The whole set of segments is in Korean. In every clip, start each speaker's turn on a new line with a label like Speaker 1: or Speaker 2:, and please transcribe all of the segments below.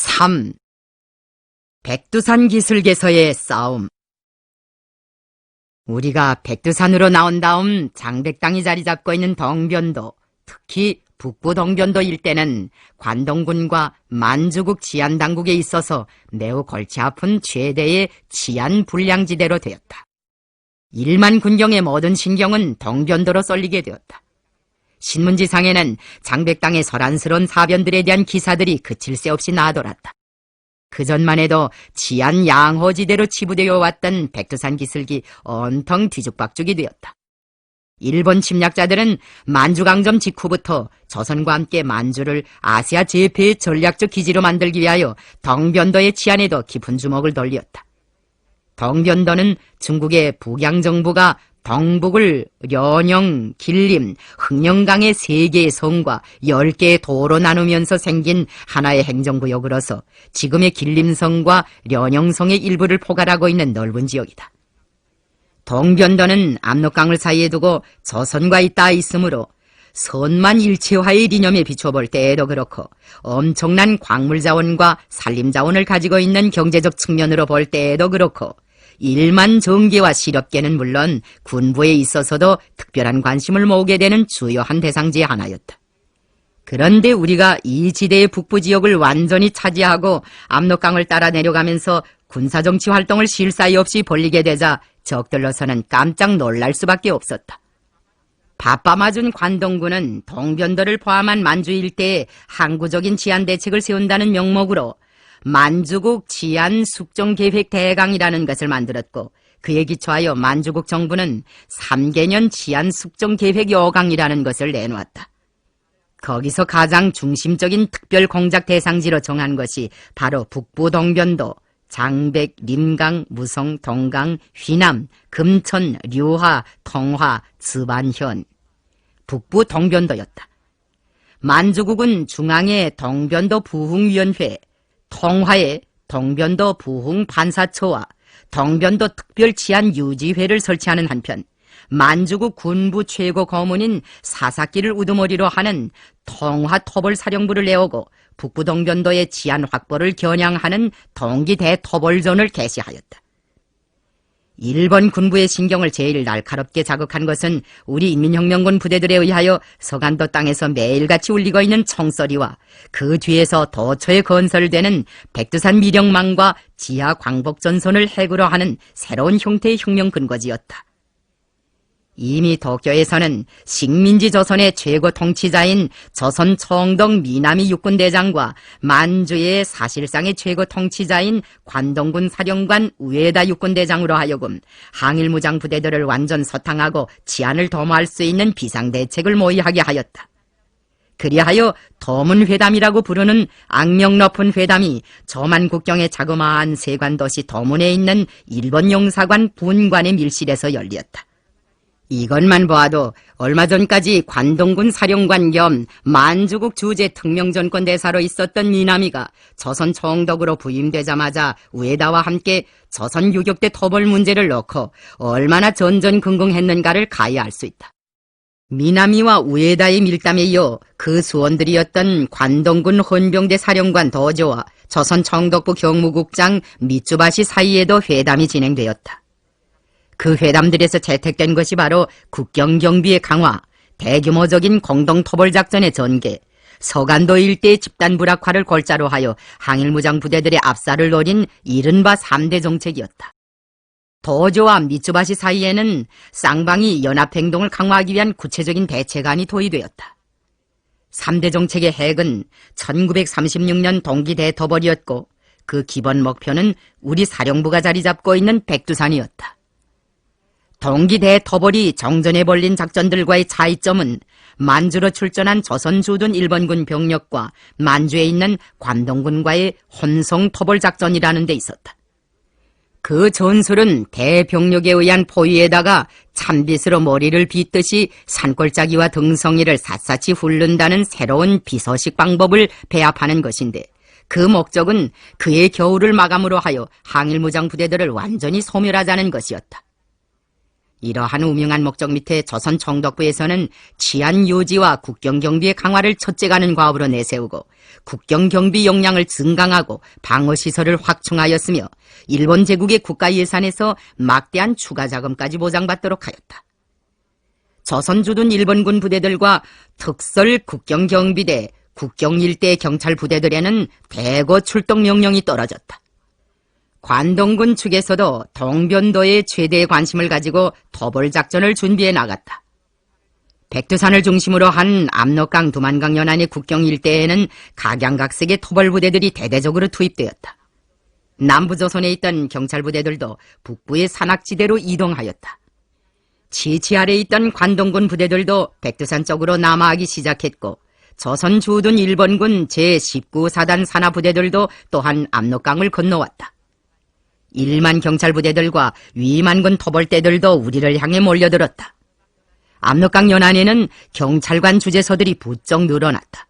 Speaker 1: 3. 백두산 기슭에서의 싸움. 우리가 백두산으로 나온 다음 장백당이 자리 잡고 있는 덩변도, 특히 북부 덩변도 일대는 관동군과 만주국 치안당국에 있어서 매우 골치 아픈 최대의 치안 불량지대로 되었다. 1만 군경의 모든 신경은 덩변도로 쏠리게 되었다. 신문지상에는 장백당의 소란스러운 사변들에 대한 기사들이 그칠 새 없이 나돌았다. 그전만 해도 치안 양호지대로 치부되어 왔던 백두산 기슭이 온통 뒤죽박죽이 되었다. 일본 침략자들은 만주강점 직후부터 조선과 함께 만주를 아시아 제패의 전략적 기지로 만들기 위하여 덩변도의 치안에도 깊은 주목을 돌렸다. 덩변도는 중국의 북양정부가 동북을 련영, 길림, 흑령강의 3개의 성과 10개의 도로 나누면서 생긴 하나의 행정구역으로서 지금의 길림성과 련영성의 일부를 포괄하고 있는 넓은 지역이다. 덩변도는 압록강을 사이에 두고 조선과 잇닿아 있으므로 선만일체화의 이념에 비춰볼 때에도 그렇고 엄청난 광물자원과 산림자원을 가지고 있는 경제적 측면으로 볼 때에도 그렇고 일만 정계와 실업계는 물론 군부에 있어서도 특별한 관심을 모으게 되는 주요한 대상지의 하나였다. 그런데 우리가 이 지대의 북부 지역을 완전히 차지하고 압록강을 따라 내려가면서 군사정치 활동을 쉴 사이 없이 벌리게 되자 적들로서는 깜짝 놀랄 수밖에 없었다. 바빠맞은 관동군은 덩변도를 포함한 만주 일대에 항구적인 치안 대책을 세운다는 명목으로 만주국 치안 숙종 계획 대강이라는 것을 만들었고 그에 기초하여 만주국 정부는 3개년 치안 숙종 계획 요강이라는 것을 내놓았다. 거기서 가장 중심적인 특별 공작 대상지로 정한 것이 바로 북부 덩변도, 장백, 림강, 무성, 동강, 휘남, 금천, 류하, 통화, 즈반현, 북부 덩변도였다. 만주국은 중앙에 덩변도 부흥위원회, 통화에 덩변도 부흥판사처와 덩변도 특별치안유지회를 설치하는 한편 만주국 군부 최고 거문인 사사키를 우두머리로 하는 통화토벌사령부를 내오고 북부 덩변도의 치안 확보를 겨냥하는 동기대토벌존을 개시하였다. 일본 군부의 신경을 제일 날카롭게 자극한 것은 우리 인민혁명군 부대들에 의하여 서간도 땅에서 매일같이 울리고 있는 총소리와 그 뒤에서 도처에 건설되는 백두산 미령망과 지하 광복전선을 핵으로 하는 새로운 형태의 혁명 근거지였다. 이미 도쿄에서는 식민지 조선의 최고 통치자인 조선 총독 미나미 육군대장과 만주의 사실상의 최고 통치자인 관동군 사령관 우에다 육군대장으로 하여금 항일무장 부대들을 완전 소탕하고 치안을 도모할 수 있는 비상대책을 모의하게 하였다. 그리하여 도문회담이라고 부르는 악명 높은 회담이 조만 국경의 자그마한 세관도시 도문에 있는 일본 영사관 분관의 밀실에서 열렸다. 이것만 보아도 얼마 전까지 관동군 사령관 겸 만주국 주재 특명전권 대사로 있었던 미나미가 조선 총독으로 부임되자마자 우에다와 함께 조선 유격대 토벌 문제를 놓고 얼마나 전전긍긍했는가를 가히 알 수 있다. 미나미와 우에다의 밀담에 이어 그 수원들이었던 관동군 헌병대 사령관 도조와 조선 총독부 경무국장 미쯔바시 사이에도 회담이 진행되었다. 그 회담들에서 채택된 것이 바로 국경경비의 강화, 대규모적인 공동토벌작전의 전개, 서간도 일대의 집단 불악화를 골자로 하여 항일무장 부대들의 압살을 노린 이른바 3대 정책이었다. 도조와 미쯔바시 사이에는 쌍방이 연합행동을 강화하기 위한 구체적인 대책안이 도의되었다. 3대 정책의 핵은 1936년 동기대토벌이었고 그 기본 목표는 우리 사령부가 자리 잡고 있는 백두산이었다. 동기대토벌이 정전에 벌린 작전들과의 차이점은 만주로 출전한 조선 주둔 일본군 병력과 만주에 있는 관동군과의 혼성토벌작전이라는 데 있었다. 그 전술은 대병력에 의한 포위에다가 참빗으로 머리를 빗듯이 산골짜기와 등성이를 샅샅이 훑는다는 새로운 비서식 방법을 배합하는 것인데 그 목적은 그의 겨울을 마감으로 하여 항일무장 부대들을 완전히 소멸하자는 것이었다. 이러한 우명한 목적 밑에 조선 총독부에서는 치안 유지와 국경경비의 강화를 첫째가는 과업으로 내세우고 국경경비 역량을 증강하고 방어시설을 확충하였으며 일본 제국의 국가 예산에서 막대한 추가 자금까지 보장받도록 하였다. 조선 주둔 일본군 부대들과 특설 국경경비대, 국경 일대 경찰 부대들에는 대거 출동 명령이 떨어졌다. 관동군 측에서도 동변도에 최대의 관심을 가지고 토벌 작전을 준비해 나갔다. 백두산을 중심으로 한 압록강, 두만강 연안의 국경 일대에는 각양각색의 토벌 부대들이 대대적으로 투입되었다. 남부조선에 있던 경찰 부대들도 북부의 산악지대로 이동하였다. 치치 아래에 있던 관동군 부대들도 백두산 쪽으로 남하하기 시작했고 조선 주둔 일본군 제19사단 산하 부대들도 또한 압록강을 건너왔다. 1만 경찰 부대들과 위만군 토벌대들도 우리를 향해 몰려들었다. 압록강 연안에는 경찰관 주재소들이 부쩍 늘어났다.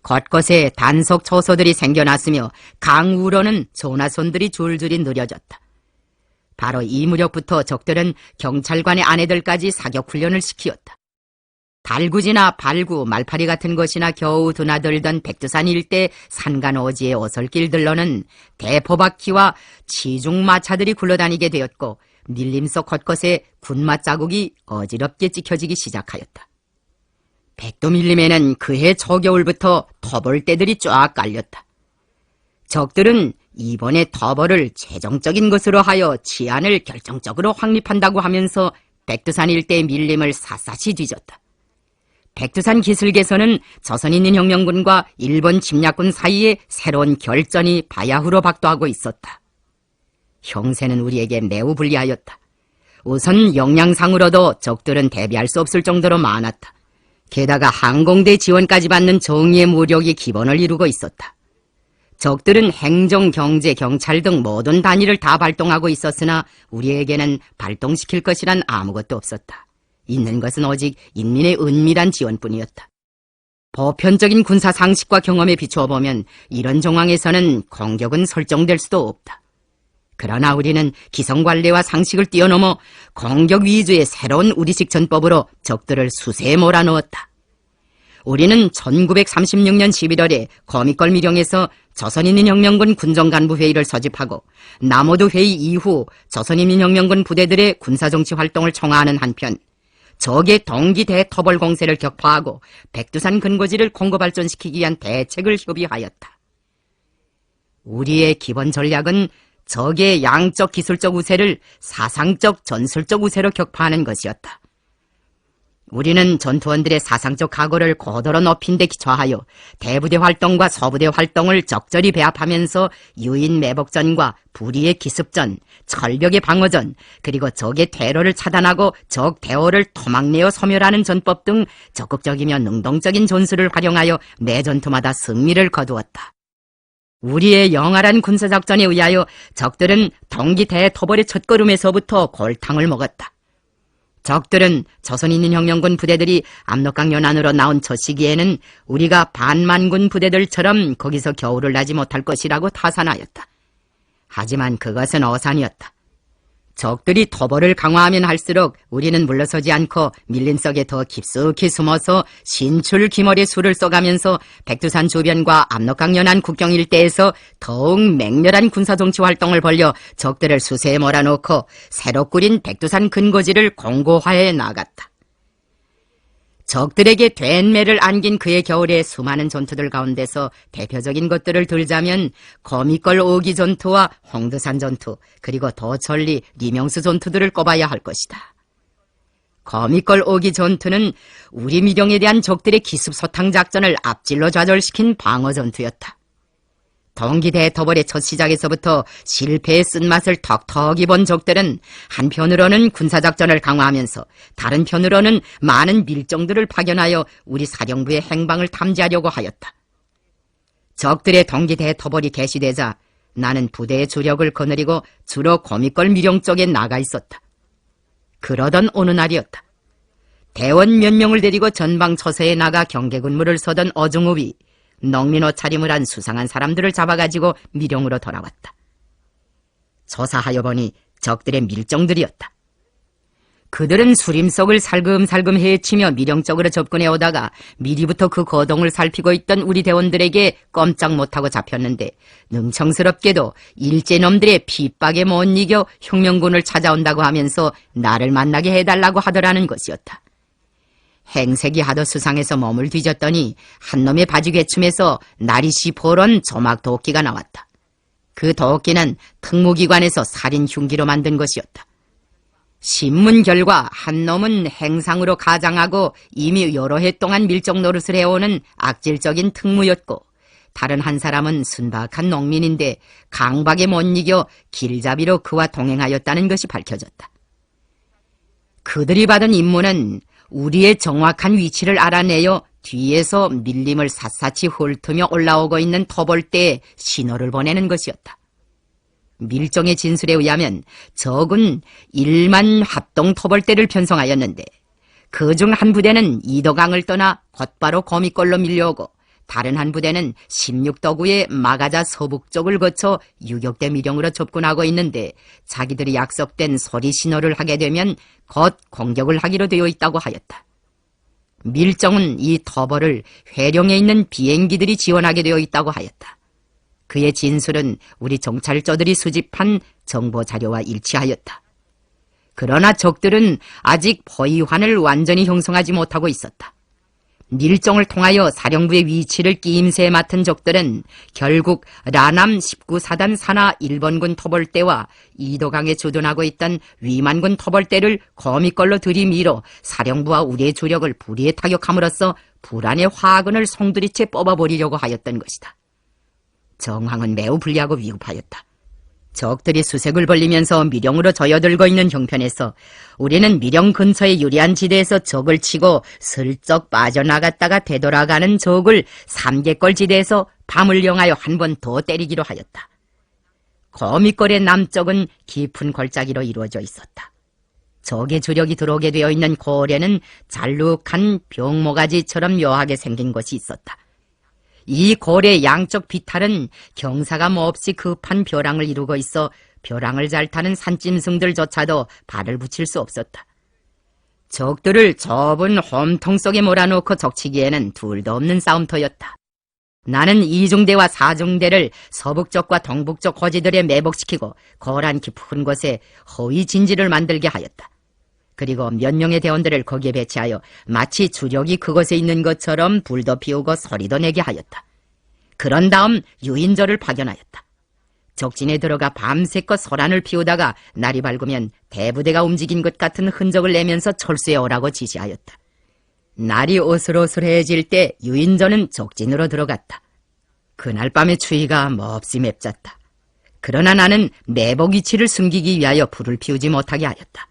Speaker 1: 곳곳에 단속 초소들이 생겨났으며 강 우로는 조나손들이 줄줄이 느려졌다. 바로 이 무렵부터 적들은 경찰관의 아내들까지 사격훈련을 시키었다. 달구지나 발구, 말파리 같은 것이나 겨우 드나들던 백두산 일대 산간오지의 오솔길들로는 대포바퀴와 치중마차들이 굴러다니게 되었고 밀림속 곳곳에 군맛 자국이 어지럽게 찍혀지기 시작하였다. 백도밀림에는 그해 초겨울부터 터벌대들이 쫙 깔렸다. 적들은 이번에 터벌을 최종적인 것으로 하여 치안을 결정적으로 확립한다고 하면서 백두산 일대의 밀림을 샅샅이 뒤졌다. 백두산 기슭에서는 조선인민 혁명군과 일본 침략군 사이에 새로운 결전이 바야흐로 박도하고 있었다. 형세는 우리에게 매우 불리하였다. 우선 역량상으로도 적들은 대비할 수 없을 정도로 많았다. 게다가 항공대 지원까지 받는 정의의 무력이 기본을 이루고 있었다. 적들은 행정, 경제, 경찰 등 모든 단위를 다 발동하고 있었으나 우리에게는 발동시킬 것이란 아무것도 없었다. 있는 것은 오직 인민의 은밀한 지원뿐이었다. 보편적인 군사 상식과 경험에 비추어 보면 이런 정황에서는 공격은 설정될 수도 없다. 그러나 우리는 기성관례와 상식을 뛰어넘어 공격 위주의 새로운 우리식 전법으로 적들을 수세에 몰아넣었다. 우리는 1936년 11월에 거미걸 미령에서 조선인민혁명군 군정간부회의를 소집하고 남오도 회의 이후 조선인민혁명군 부대들의 군사정치 활동을 총화하는 한편 적의 동기 대토벌 공세를 격파하고 백두산 근거지를 공급발전시키기 위한 대책을 협의하였다. 우리의 기본 전략은 적의 양적 기술적 우세를 사상적 전술적 우세로 격파하는 것이었다. 우리는 전투원들의 사상적 각오를 고도로 높인 데 기초하여 대부대 활동과 소부대 활동을 적절히 배합하면서 유인 매복전과 불의의 기습전, 철벽의 방어전, 그리고 적의 퇴로를 차단하고 적 대오를 토막내어 소멸하는 전법 등 적극적이며 능동적인 전술을 활용하여 매 전투마다 승리를 거두었다. 우리의 영활한 군사작전에 의하여 적들은 동기 대토벌의 첫걸음에서부터 골탕을 먹었다. 적들은 조선인민혁명군 부대들이 압록강 연안으로 나온 첫 시기에는 우리가 반만군 부대들처럼 거기서 겨울을 나지 못할 것이라고 타산하였다. 하지만 그것은 어산이었다. 적들이 토벌을 강화하면 할수록 우리는 물러서지 않고 밀림 속에 더 깊숙이 숨어서 신출 기머리 수를 쏘가면서 백두산 주변과 압록강 연안 국경 일대에서 더욱 맹렬한 군사정치 활동을 벌여 적들을 수세에 몰아넣고 새로 꾸린 백두산 근거지를 공고화해 나갔다. 적들에게 된매를 안긴 그해 겨울의 수많은 전투들 가운데서 대표적인 것들을 들자면 거미걸 오기 전투와 홍두산 전투, 그리고 도천리, 리명수 전투들을 꼽아야 할 것이다. 거미걸 오기 전투는 우리 미령에 대한 적들의 기습소탕 작전을 앞질러 좌절시킨 방어 전투였다. 동기 대토벌의 첫 시작에서부터 실패의 쓴맛을 턱턱이 본 적들은 한편으로는 군사작전을 강화하면서 다른 편으로는 많은 밀정들을 파견하여 우리 사령부의 행방을 탐지하려고 하였다. 적들의 동기 대토벌이 개시되자 나는 부대의 주력을 거느리고 주로 거미걸 미령 쪽에 나가 있었다. 그러던 어느 날이었다. 대원 몇 명을 데리고 전방 처세에 나가 경계 근무를 서던 어중읍이 농민 옷차림을 한 수상한 사람들을 잡아가지고 미령으로 돌아왔다. 조사하여 보니 적들의 밀정들이었다. 그들은 수림석을 살금살금 헤치며 미령적으로 접근해 오다가 미리부터 그 거동을 살피고 있던 우리 대원들에게 꼼짝 못하고 잡혔는데 능청스럽게도 일제놈들의 핍박에 못 이겨 혁명군을 찾아온다고 하면서 나를 만나게 해달라고 하더라는 것이었다. 행색이 하도 수상해서 몸을 뒤졌더니 한 놈의 바지괴춤에서 나리시 포런 조막 도끼가 나왔다. 그 도끼는 특무기관에서 살인 흉기로 만든 것이었다. 신문 결과 한 놈은 행상으로 가장하고 이미 여러 해 동안 밀정 노릇을 해오는 악질적인 특무였고 다른 한 사람은 순박한 농민인데 강박에 못 이겨 길잡이로 그와 동행하였다는 것이 밝혀졌다. 그들이 받은 임무는 우리의 정확한 위치를 알아내어 뒤에서 밀림을 샅샅이 훑으며 올라오고 있는 터벌대에 신호를 보내는 것이었다. 밀정의 진술에 의하면 적은 1만 합동 터벌대를 편성하였는데 그중 한 부대는 이도강을 떠나 곧바로 거미골로 밀려오고 다른 한 부대는 16도구의 마가자 서북쪽을 거쳐 유격대 밀령으로 접근하고 있는데 자기들이 약속된 소리 신호를 하게 되면 곧 공격을 하기로 되어 있다고 하였다. 밀정은 이 터벌을 회령에 있는 비행기들이 지원하게 되어 있다고 하였다. 그의 진술은 우리 정찰조들이 수집한 정보자료와 일치하였다. 그러나 적들은 아직 포위환을 완전히 형성하지 못하고 있었다. 밀정을 통하여 사령부의 위치를 끼임새 맡은 적들은 결국 라남 19사단 산하 1번군 터벌대와 이도강에 주둔하고 있던 위만군 터벌대를 거미걸로 들이밀어 사령부와 우리의 주력을 불의에 타격함으로써 불안의 화근을 송두리째 뽑아버리려고 하였던 것이다. 정황은 매우 불리하고 위급하였다. 적들이 수색을 벌리면서 미령으로 저여들고 있는 형편에서 우리는 미령 근처의 유리한 지대에서 적을 치고 슬쩍 빠져나갔다가 되돌아가는 적을 삼계골 지대에서 밤을 영하여 한 번 더 때리기로 하였다. 거미골의 남쪽은 깊은 골짜기로 이루어져 있었다. 적의 주력이 들어오게 되어 있는 골에는 잘룩한 병모가지처럼 묘하게 생긴 것이 있었다. 이 골의 양쪽 비탈은 경사가 몹시 급한 벼랑을 이루고 있어 벼랑을 잘 타는 산짐승들조차도 발을 붙일 수 없었다. 적들을 좁은 홈통 속에 몰아놓고 적치기에는 둘도 없는 싸움터였다. 나는 이중대와 사중대를 서북쪽과 동북쪽 고지들에 매복시키고 거란 깊은 곳에 허위 진지를 만들게 하였다. 그리고 몇 명의 대원들을 거기에 배치하여 마치 주력이 그곳에 있는 것처럼 불도 피우고 소리도 내게 하였다. 그런 다음 유인저를 파견하였다. 적진에 들어가 밤새껏 소란을 피우다가 날이 밝으면 대부대가 움직인 것 같은 흔적을 내면서 철수해 오라고 지시하였다. 날이 오슬오슬해질 때 유인저는 적진으로 들어갔다. 그날 밤의 추위가 몹시 맵졌다. 그러나 나는 매복 위치를 숨기기 위하여 불을 피우지 못하게 하였다.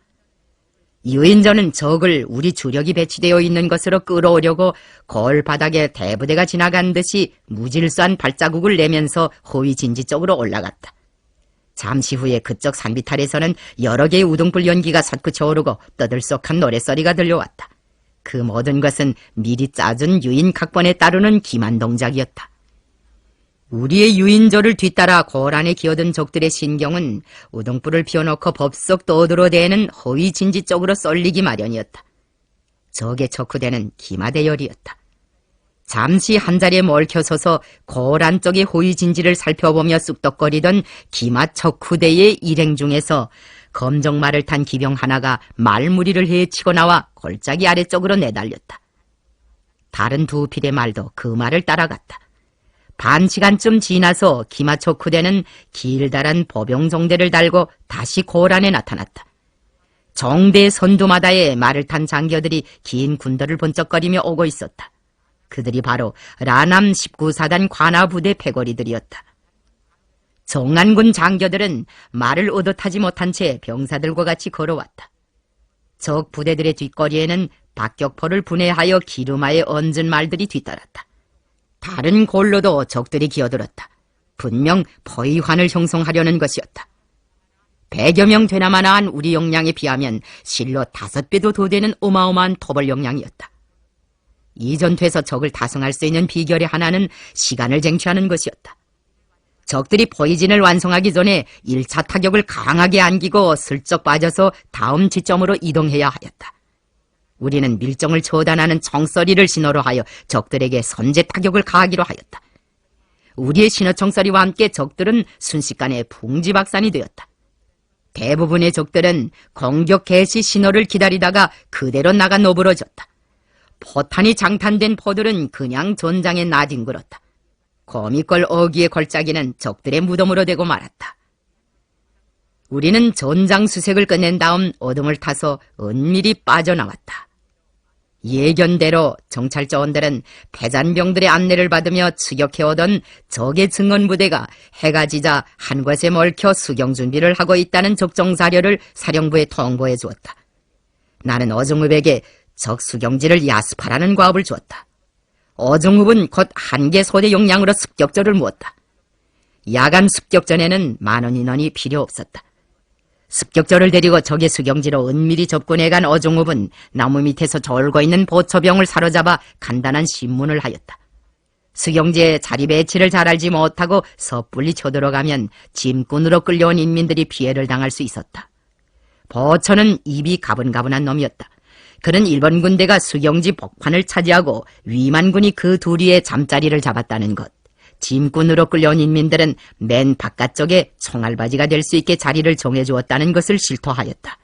Speaker 1: 유인저는 적을 우리 주력이 배치되어 있는 것으로 끌어오려고 거울 바닥에 대부대가 지나간 듯이 무질서한 발자국을 내면서 호위진지 쪽으로 올라갔다. 잠시 후에 그쪽 산비탈에서는 여러 개의 우등불 연기가 솟구쳐 오르고 떠들썩한 노랫소리가 들려왔다. 그 모든 것은 미리 짜준 유인 각본에 따르는 기만 동작이었다. 우리의 유인조를 뒤따라 고란에 기어든 적들의 신경은 우등불을 피워놓고 법석 떠들어대는 허위 진지 쪽으로 쏠리기 마련이었다. 적의 척후대는 기마대열이었다. 잠시 한자리에 몰켜서서 고란 쪽의 허위 진지를 살펴보며 쑥덕거리던 기마 척후대의 일행 중에서 검정말을 탄 기병 하나가 말무리를 헤치고 나와 골짜기 아래쪽으로 내달렸다. 다른 두 필의 말도 그 말을 따라갔다. 반 시간쯤 지나서 기마초쿠대는 길다란 보병정대를 달고 다시 고란에 나타났다. 정대 선두마다에 말을 탄 장교들이 긴 군더를 번쩍거리며 오고 있었다. 그들이 바로 라남 19사단 관아부대 패거리들이었다. 정안군 장교들은 말을 얻어타지 못한 채 병사들과 같이 걸어왔다. 적 부대들의 뒷거리에는 박격포를 분해하여 기름하에 얹은 말들이 뒤따랐다. 다른 골로도 적들이 기어들었다. 분명 포위환을 형성하려는 것이었다. 100여 명 되나마나한 우리 역량에 비하면 실로 5배도 더 되는 어마어마한 토벌 역량이었다. 이 전투에서 적을 다승할 수 있는 비결의 하나는 시간을 쟁취하는 것이었다. 적들이 포이진을 완성하기 전에 1차 타격을 강하게 안기고 슬쩍 빠져서 다음 지점으로 이동해야 하였다. 우리는 밀정을 처단하는 청소리를 신호로 하여 적들에게 선제 타격을 가하기로 하였다. 우리의 신호청소리와 함께 적들은 순식간에 풍지박산이 되었다. 대부분의 적들은 공격 개시 신호를 기다리다가 그대로 나가 노부러졌다. 포탄이 장탄된 포들은 그냥 전장에 나뒹굴었다. 거미꼴 어기의 걸작이는 적들의 무덤으로 되고 말았다. 우리는 전장 수색을 끝낸 다음 어둠을 타서 은밀히 빠져나왔다. 예견대로 정찰자원들은 패잔병들의 안내를 받으며 추격해오던 적의 증언부대가 해가 지자 한 곳에 멀켜 수경 준비를 하고 있다는 적정사료를 사령부에 통보해 주었다. 나는 어종읍에게 적 수경지를 야습하라는 과업을 주었다. 어종읍은 곧 한 개 소대 용량으로 습격전을 모았다. 야간 습격전에는 많은 인원이 필요 없었다. 습격저를 데리고 적의 수경지로 은밀히 접근해간 어종읍은 나무 밑에서 졸고 있는 보초병을 사로잡아 간단한 신문을 하였다. 수경지에 자리 배치를 잘 알지 못하고 섣불리 쳐들어가면 짐꾼으로 끌려온 인민들이 피해를 당할 수 있었다. 보초는 입이 가분가분한 놈이었다. 그는 일본 군대가 수경지 복판을 차지하고 위만군이 그 둘이의 잠자리를 잡았다는 것, 짐꾼으로 끌려온 인민들은 맨 바깥쪽에 총알바지가 될 수 있게 자리를 정해주었다는 것을 실토하였다.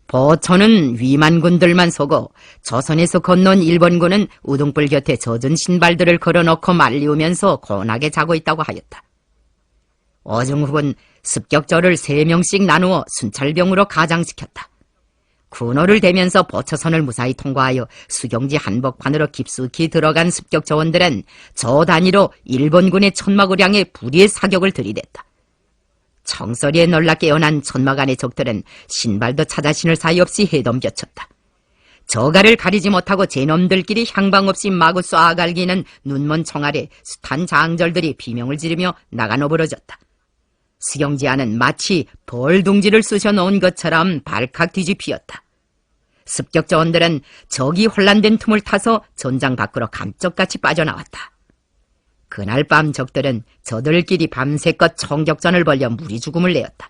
Speaker 1: 보초는 위만군들만 서고 조선에서 건너온 일본군은 우등불 곁에 젖은 신발들을 걸어놓고 말리우면서 고나게 자고 있다고 하였다. 어중욱은 습격저를 3명씩 나누어 순찰병으로 가장시켰다. 군호를 대면서 보초선을 무사히 통과하여 수경지 한복판으로 깊숙이 들어간 습격조원들은 저 단위로 일본군의 천막을 향해 불의의 사격을 들이댔다. 청소리에 놀라 깨어난 천막 안의 적들은 신발도 찾아 신을 사이 없이 해넘겨쳤다. 저가를 가리지 못하고 제놈들끼리 향방 없이 마구 쏴갈기는 눈먼 총알에 숱한 장절들이 비명을 지르며 나가 너부러졌다. 수경지 안은 마치 돌둥지를 쑤셔놓은 것처럼 발칵 뒤집히었다. 습격자원들은 적이 혼란된 틈을 타서 전장 밖으로 감쪽같이 빠져나왔다. 그날 밤 적들은 저들끼리 밤새껏 총격전을 벌여 무리죽음을 내었다.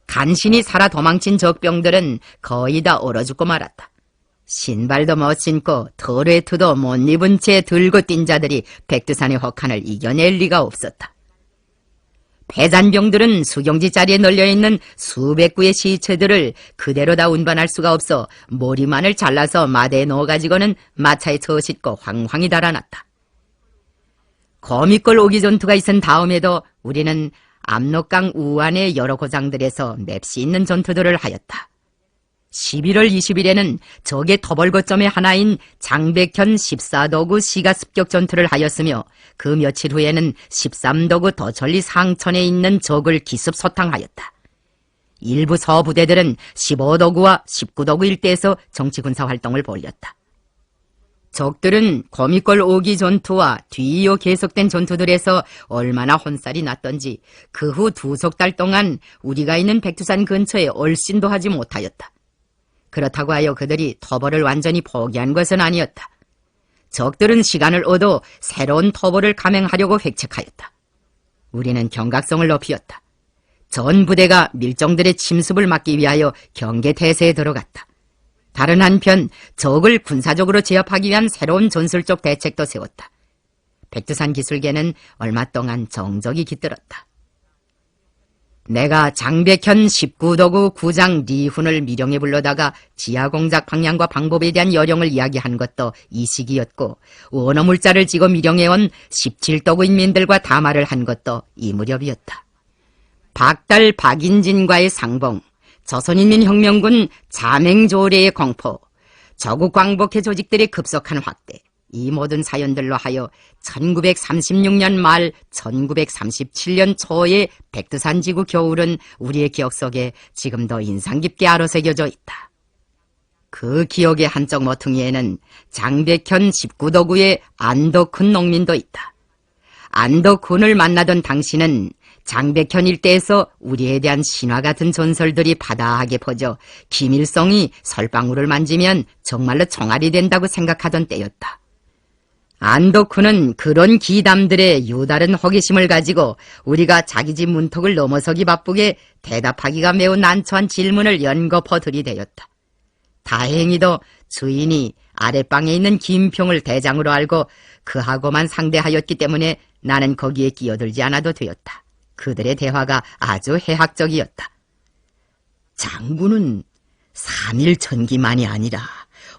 Speaker 1: 간신히 살아 도망친 적병들은 거의 다 얼어 죽고 말았다. 신발도 못 신고 터레트도 못 입은 채 들고 뛴 자들이 백두산의 혹한을 이겨낼 리가 없었다. 패잔병들은 수경지 자리에 널려있는 수백 구의 시체들을 그대로 다 운반할 수가 없어 머리만을 잘라서 마대에 넣어가지고는 마차에 처싣고 황황히 달아났다. 거미꼴 오기 전투가 있은 다음에도 우리는 압록강 우안의 여러 고장들에서 맵시 있는 전투들을 하였다. 11월 20일에는 적의 터벌거점의 하나인 장백현 14도구 시가 습격 전투를 하였으며 그 며칠 후에는 13도구 도천리 상천에 있는 적을 기습 소탕하였다. 일부 서부대들은 15도구와 19도구 일대에서 정치군사 활동을 벌였다. 적들은 거미꼴 오기 전투와 뒤이어 계속된 전투들에서 얼마나 혼살이 났던지 그 후 2석 달 동안 우리가 있는 백두산 근처에 얼씬도 하지 못하였다. 그렇다고 하여 그들이 터벌을 완전히 포기한 것은 아니었다. 적들은 시간을 얻어 새로운 터벌을 감행하려고 획책하였다. 우리는 경각성을 높이었다. 전 부대가 밀정들의 침습을 막기 위하여 경계태세에 들어갔다. 다른 한편 적을 군사적으로 제압하기 위한 새로운 전술적 대책도 세웠다. 백두산 기술계는 얼마 동안 정적이 깃들었다. 내가 장백현 19도구 구장 리훈을 미령에 불러다가 지하공작 방향과 방법에 대한 여령을 이야기한 것도 이 시기였고 원어물자를 지고 미령해온 17도구 인민들과 담화를 한 것도 이 무렵이었다. 박달 박인진과의 상봉, 조선인민혁명군 자맹조례의 공포, 조국 광복회 조직들의 급속한 확대, 이 모든 사연들로 하여 1936년 말 1937년 초의 백두산 지구 겨울은 우리의 기억 속에 지금도 인상 깊게 아로새겨져 있다. 그 기억의 한쪽 모퉁이에는 장백현 19도구의 안덕훈 농민도 있다. 안덕훈을 만나던 당신은 장백현 일대에서 우리에 대한 신화 같은 전설들이 바다하게 퍼져 김일성이 설방울을 만지면 정말로 총알이 된다고 생각하던 때였다. 안덕훈은 그런 기담들의 유다른 호기심을 가지고 우리가 자기 집 문턱을 넘어서기 바쁘게 대답하기가 매우 난처한 질문을 연거푸 들이대었다. 다행히도 주인이 아랫방에 있는 김평을 대장으로 알고 그하고만 상대하였기 때문에 나는 거기에 끼어들지 않아도 되었다. 그들의 대화가 아주 해학적이었다. 장군은 3일 전기만이 아니라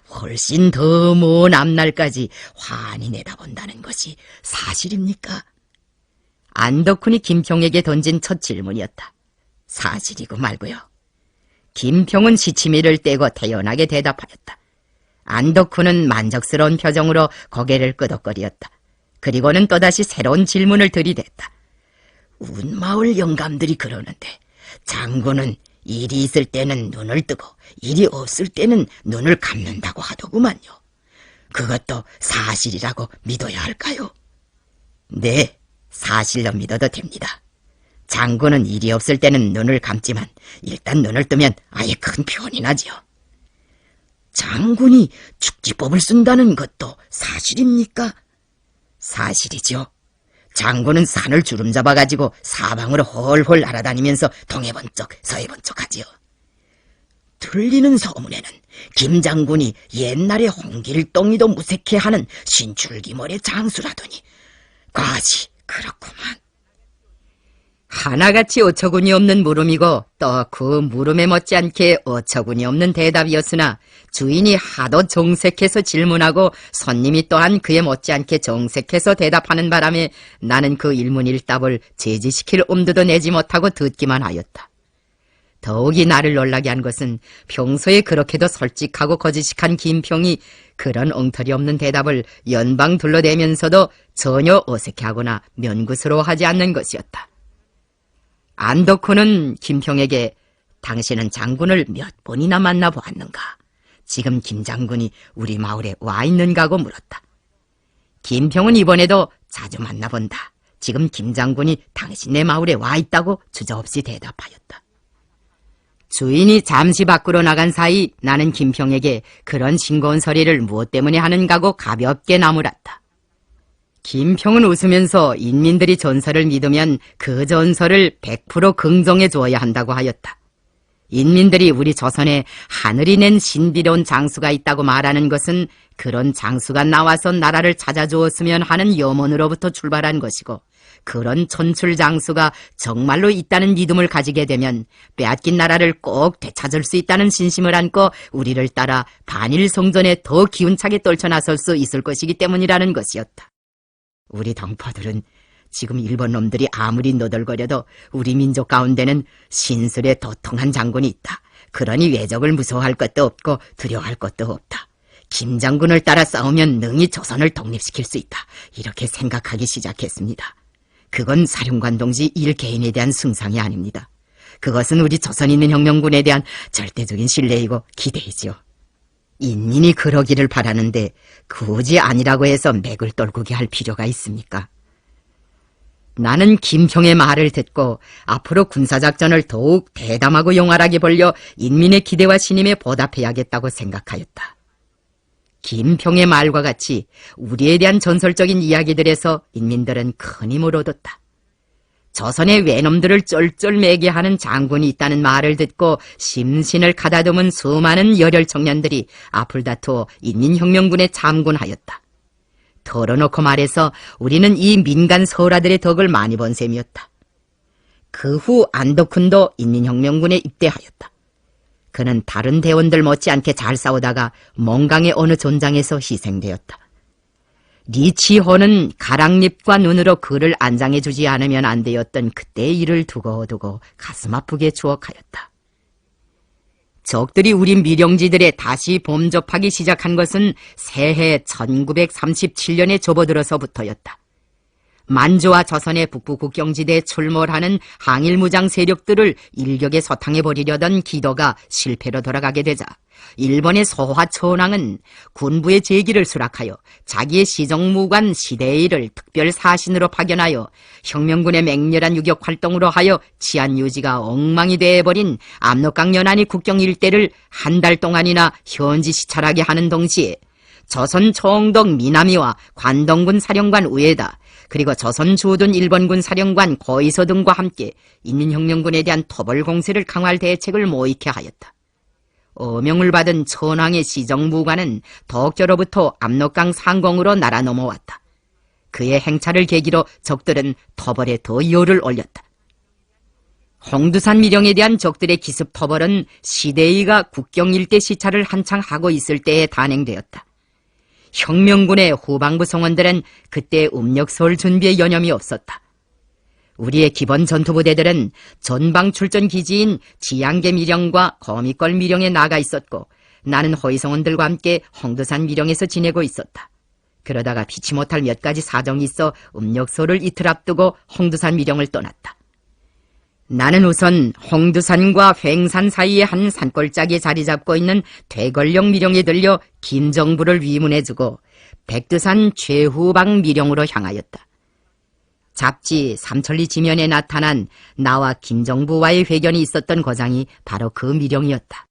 Speaker 1: 훨씬 더 먼 앞날까지 환히 내다본다는 것이 사실입니까? 안덕훈이 김평에게 던진 첫 질문이었다. 사실이고 말고요. 김평은 시치미를 떼고 태연하게 대답하였다. 안덕훈은 만족스러운 표정으로 고개를 끄덕거리었다. 그리고는 또다시 새로운 질문을 들이댔다. 운마을 영감들이 그러는데 장군은 일이 있을 때는 눈을 뜨고 일이 없을 때는 눈을 감는다고 하더구만요. 그것도 사실이라고 믿어야 할까요? 네, 사실로 믿어도 됩니다. 장군은 일이 없을 때는 눈을 감지만 일단 눈을 뜨면 아예 큰 표현이 나지요. 장군이 축지법을 쓴다는 것도 사실입니까? 사실이죠. 장군은 산을 주름 잡아가지고 사방으로 홀홀 날아다니면서 동해번쩍 서해번쩍 하지요. 들리는 소문에는 김 장군이 옛날에 홍길동이도 무색해하는 신출기몰의 장수라더니 과시 그렇구만. 하나같이 어처구니 없는 물음이고 또 그 물음에 못지않게 어처구니 없는 대답이었으나 주인이 하도 정색해서 질문하고 손님이 또한 그에 못지않게 정색해서 대답하는 바람에 나는 그 일문일답을 제지시킬 엄두도 내지 못하고 듣기만 하였다. 더욱이 나를 놀라게 한 것은 평소에 그렇게도 솔직하고 거짓익한 김평이 그런 엉터리 없는 대답을 연방 둘러대면서도 전혀 어색해하거나 면구스러워하지 않는 것이었다. 안덕훈은 김평에게 당신은 장군을 몇 번이나 만나보았는가? 지금 김 장군이 우리 마을에 와 있는가고 물었다. 김평은 이번에도 자주 만나본다. 지금 김 장군이 당신네 마을에 와 있다고 주저없이 대답하였다. 주인이 잠시 밖으로 나간 사이 나는 김평에게 그런 싱거운 소리를 무엇 때문에 하는가고 가볍게 나무랐다. 김평은 웃으면서 인민들이 전설을 믿으면 그 전설을 100% 긍정해 주어야 한다고 하였다. 인민들이 우리 조선에 하늘이 낸 신비로운 장수가 있다고 말하는 것은 그런 장수가 나와서 나라를 찾아주었으면 하는 염원으로부터 출발한 것이고, 그런 천출 장수가 정말로 있다는 믿음을 가지게 되면 빼앗긴 나라를 꼭 되찾을 수 있다는 신심을 안고 우리를 따라 반일 성전에 더 기운차게 떨쳐나설 수 있을 것이기 때문이라는 것이었다. 우리 동포들은 지금 일본 놈들이 아무리 너덜거려도 우리 민족 가운데는 신술에 도통한 장군이 있다. 그러니 외적을 무서워할 것도 없고 두려워할 것도 없다. 김 장군을 따라 싸우면 능히 조선을 독립시킬 수 있다. 이렇게 생각하기 시작했습니다. 그건 사령관 동지 일 개인에 대한 승상이 아닙니다. 그것은 우리 조선에 있는 혁명군에 대한 절대적인 신뢰이고 기대이지요. 인민이 그러기를 바라는데 굳이 아니라고 해서 맥을 떨구게 할 필요가 있습니까? 나는 김평의 말을 듣고 앞으로 군사작전을 더욱 대담하고 용활하게 벌려 인민의 기대와 신임에 보답해야겠다고 생각하였다. 김평의 말과 같이 우리에 대한 전설적인 이야기들에서 인민들은 큰 힘을 얻었다. 조선의 외놈들을 쩔쩔매게 하는 장군이 있다는 말을 듣고 심신을 가다듬은 수많은 열혈 청년들이 앞을 다투어 인민혁명군에 참군하였다. 털어놓고 말해서 우리는 이 민간 서라들의 덕을 많이 본 셈이었다. 그 후 안덕훈도 인민혁명군에 입대하였다. 그는 다른 대원들 못지않게 잘 싸우다가 몽강의 어느 전장에서 희생되었다. 리치호는 가랑잎과 눈으로 그를 안장해주지 않으면 안 되었던 그때의 일을 두고두고 가슴 아프게 추억하였다. 적들이 우리 미령지들에 다시 범접하기 시작한 것은 새해 1937년에 접어들어서부터였다. 만주와 조선의 북부 국경지대에 출몰하는 항일무장 세력들을 일격에 소탕해버리려던 기도가 실패로 돌아가게 되자 일본의 소화 천황은 군부의 제기를 수락하여 자기의 시정무관 시대일을 특별 사신으로 파견하여 혁명군의 맹렬한 유격 활동으로 하여 치안 유지가 엉망이 되어버린 압록강 연안의 국경 일대를 한 달 동안이나 현지 시찰하게 하는 동시에 조선 총독 미나미와 관동군 사령관 우에다, 그리고 조선 주둔 일본군 사령관 고이소 등과 함께 인민혁명군에 대한 토벌 공세를 강화할 대책을 모의케 하였다. 어명을 받은 천황의 시정무관은 덕저로부터 압록강 상공으로 날아 넘어왔다. 그의 행차를 계기로 적들은 토벌에 더 열을 올렸다. 홍두산 미령에 대한 적들의 기습 토벌은 시대의가 국경 일대 시찰을 한창 하고 있을 때에 단행되었다. 혁명군의 후방부 성원들은 그때 음력설 준비에 여념이 없었다. 우리의 기본 전투부대들은 전방 출전 기지인 지양계 미령과 거미걸 미령에 나가 있었고, 나는 호위성원들과 함께 홍두산 미령에서 지내고 있었다. 그러다가 피치 못할 몇 가지 사정이 있어 음력설을 이틀 앞두고 홍두산 미령을 떠났다. 나는 우선 홍두산과 횡산 사이의 한 산골짜기에 자리 잡고 있는 되걸령 미령에 들려 김정부를 위문해주고 백두산 최후방 미령으로 향하였다. 잡지 삼천리 지면에 나타난 나와 김정부와의 회견이 있었던 거장이 바로 그 미령이었다.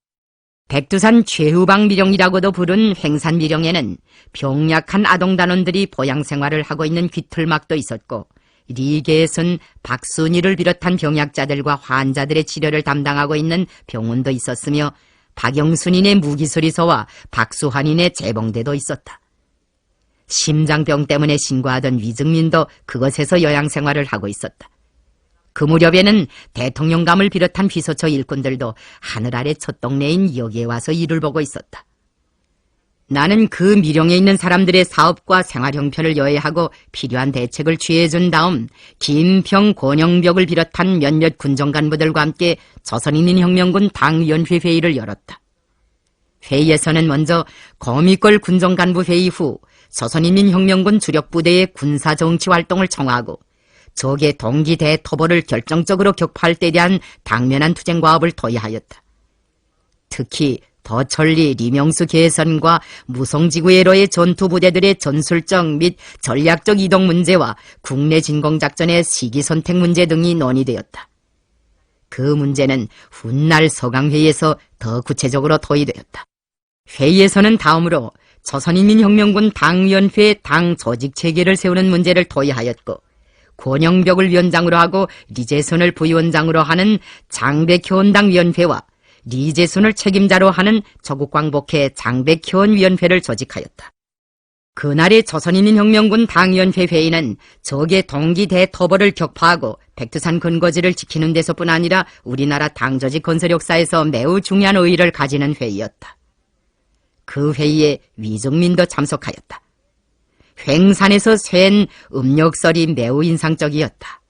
Speaker 1: 백두산 최후방 미령이라고도 부른 횡산 미령에는 병약한 아동단원들이 보양생활을 하고 있는 귀틀막도 있었고, 리계에선 박순희를 비롯한 병약자들과 환자들의 치료를 담당하고 있는 병원도 있었으며, 박영순인의 무기수리소와 박수환인의 재봉대도 있었다. 심장병 때문에 신고하던 위증민도 그것에서 요양생활을 하고 있었다. 그 무렵에는 대통령감을 비롯한 비서처 일꾼들도 하늘 아래 첫 동네인 여기에 와서 일을 보고 있었다. 나는 그 미령에 있는 사람들의 사업과 생활 형편을 여해하고 필요한 대책을 취해준 다음 김평, 권영벽을 비롯한 몇몇 군정간부들과 함께 조선인민혁명군 당위원회 회의를 열었다. 회의에서는 먼저 거미걸 군정간부 회의 후 조선인민혁명군 주력부대의 군사정치활동을 청하고 적의 동기 대토벌을 결정적으로 격파할 때에 대한 당면한 투쟁과업을 토의하였다. 특히 더천리, 리명수 계선과 무성지구회로의 전투부대들의 전술적 및 전략적 이동 문제와 국내 진공작전의 시기 선택 문제 등이 논의되었다. 그 문제는 훗날 서강회의에서 더 구체적으로 토의되었다. 회의에서는 다음으로 조선인민혁명군 당위원회 당 조직체계를 세우는 문제를 토의하였고, 권영벽을 위원장으로 하고 리재선을 부위원장으로 하는 장백효원당위원회와 리재선을 책임자로 하는 조국광복회 장백효원위원회를 조직하였다. 그날의 조선인민혁명군 당위원회 회의는 적의 동기 대토벌을 격파하고 백두산 근거지를 지키는 데서뿐 아니라 우리나라 당조직 건설 역사에서 매우 중요한 의의를 가지는 회의였다. 그 회의에 위증민도 참석하였다. 횡산에서 쇠한 음력설이 매우 인상적이었다.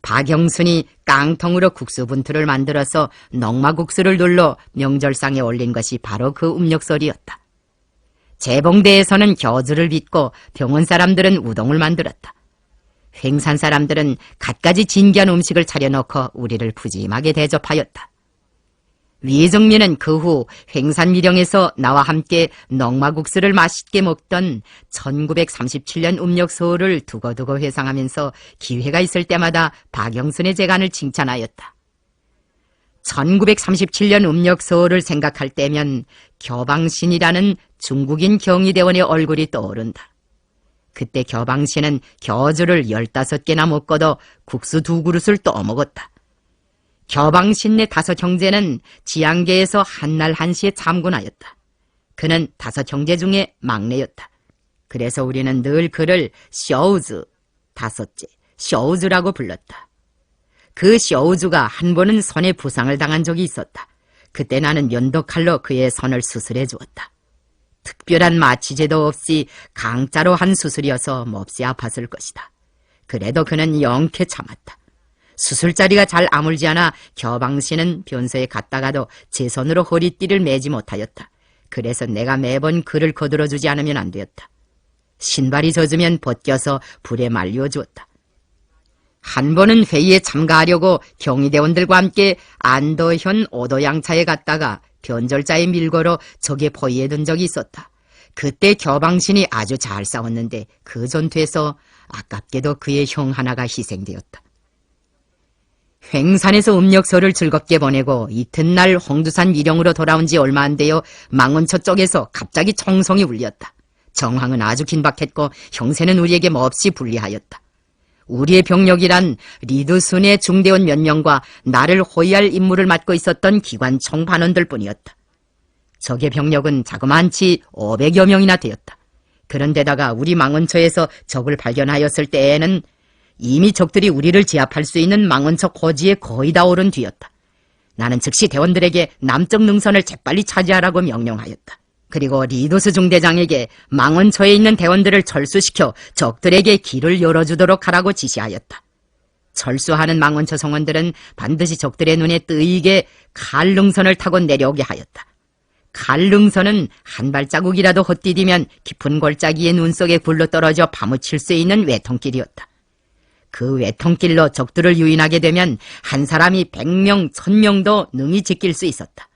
Speaker 1: 박영순이 깡통으로 국수분투를 만들어서 넝마국수를 눌러 명절상에 올린 것이 바로 그 음력설이었다. 재봉대에서는 겨주를 빚고 병원 사람들은 우동을 만들었다. 횡산 사람들은 갖가지 진귀한 음식을 차려놓고 우리를 푸짐하게 대접하였다. 위정민은 그 후 횡산미령에서 나와 함께 넝마국수를 맛있게 먹던 1937년 음력서울을 두고두고 회상하면서 기회가 있을 때마다 박영순의 재간을 칭찬하였다. 1937년 음력서울을 생각할 때면 겨방신이라는 중국인 경위대원의 얼굴이 떠오른다. 그때 겨방신은 겨주를 15개나 먹고도 국수 2그릇을 떠먹었다. 겨방신네 5형제는 지양계에서 한날 한시에 참군하였다. 그는 5형제 중에 막내였다. 그래서 우리는 늘 그를 쇼우즈, 5째, 쇼우즈라고 불렀다. 그 쇼우즈가 한 번은 손에 부상을 당한 적이 있었다. 그때 나는 면도칼로 그의 손을 수술해 주었다. 특별한 마취제도 없이 강짜로 한 수술이어서 몹시 아팠을 것이다. 그래도 그는 영케 참았다. 수술자리가 잘 아물지 않아 겨방씨는 변소에 갔다가도 제 손으로 허리띠를 매지 못하였다. 그래서 내가 매번 그를 거들어주지 않으면 안 되었다. 신발이 젖으면 벗겨서 불에 말려 주었다. 한 번은 회의에 참가하려고 경위대원들과 함께 안도현 오도양차에 갔다가 변절자의 밀고로 적에 포위해 둔 적이 있었다. 그때 겨방신이 아주 잘 싸웠는데 그 전투에서 아깝게도 그의 형 하나가 희생되었다. 횡산에서 음력서를 즐겁게 보내고 이튿날 홍두산 미령으로 돌아온 지 얼마 안 되어 망원처 쪽에서 갑자기 총성이 울렸다. 정황은 아주 긴박했고 형세는 우리에게 몹시 불리하였다. 우리의 병력이란 리드순의 중대원 몇 명과 나를 호위할 임무를 맡고 있었던 기관총 반원들 뿐이었다. 적의 병력은 자그만치 500여 명이나 되었다. 그런데다가 우리 망원처에서 적을 발견하였을 때에는 이미 적들이 우리를 제압할 수 있는 망원처 고지에 거의 다 오른 뒤였다. 나는 즉시 대원들에게 남쪽 능선을 재빨리 차지하라고 명령하였다. 그리고 리도스 중대장에게 망원처에 있는 대원들을 철수시켜 적들에게 길을 열어주도록 하라고 지시하였다. 철수하는 망원처 성원들은 반드시 적들의 눈에 뜨이게 칼릉선을 타고 내려오게 하였다. 칼릉선은 한 발자국이라도 헛디디면 깊은 골짜기의 눈 속에 굴러떨어져 파묻힐 수 있는 외통길이었다. 그 외통길로 적들을 유인하게 되면 한 사람이 100명, 1000명도 능히 지킬 수 있었다.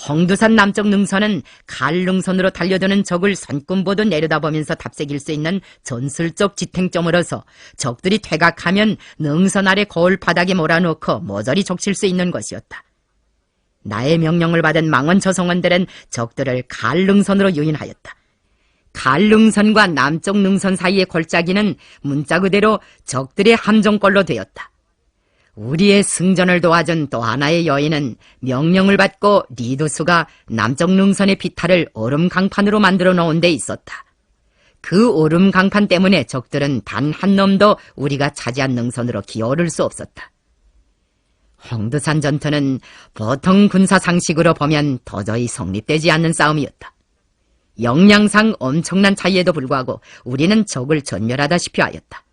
Speaker 1: 홍두산 남쪽 능선은 칼릉선으로 달려드는 적을 산꿈보도 내려다보면서 탑색일 수 있는 전술적 지탱점으로서 적들이 퇴각하면 능선 아래 거울 바닥에 몰아넣고 모조리 적칠 수 있는 것이었다. 나의 명령을 받은 망원처 성원들은 적들을 칼릉선으로 유인하였다. 칼릉선과 남쪽 능선 사이의 골짜기는 문자 그대로 적들의 함정골로 되었다. 우리의 승전을 도와준 또 하나의 여인은 명령을 받고 리도스가 남쪽 능선의 비탈을 얼음 강판으로 만들어 놓은 데 있었다. 그 얼음 강판 때문에 적들은 단 한 놈도 우리가 차지한 능선으로 기어오를 수 없었다. 홍두산 전투는 보통 군사 상식으로 보면 도저히 성립되지 않는 싸움이었다. 역량상 엄청난 차이에도 불구하고 우리는 적을 전멸하다시피 하였다.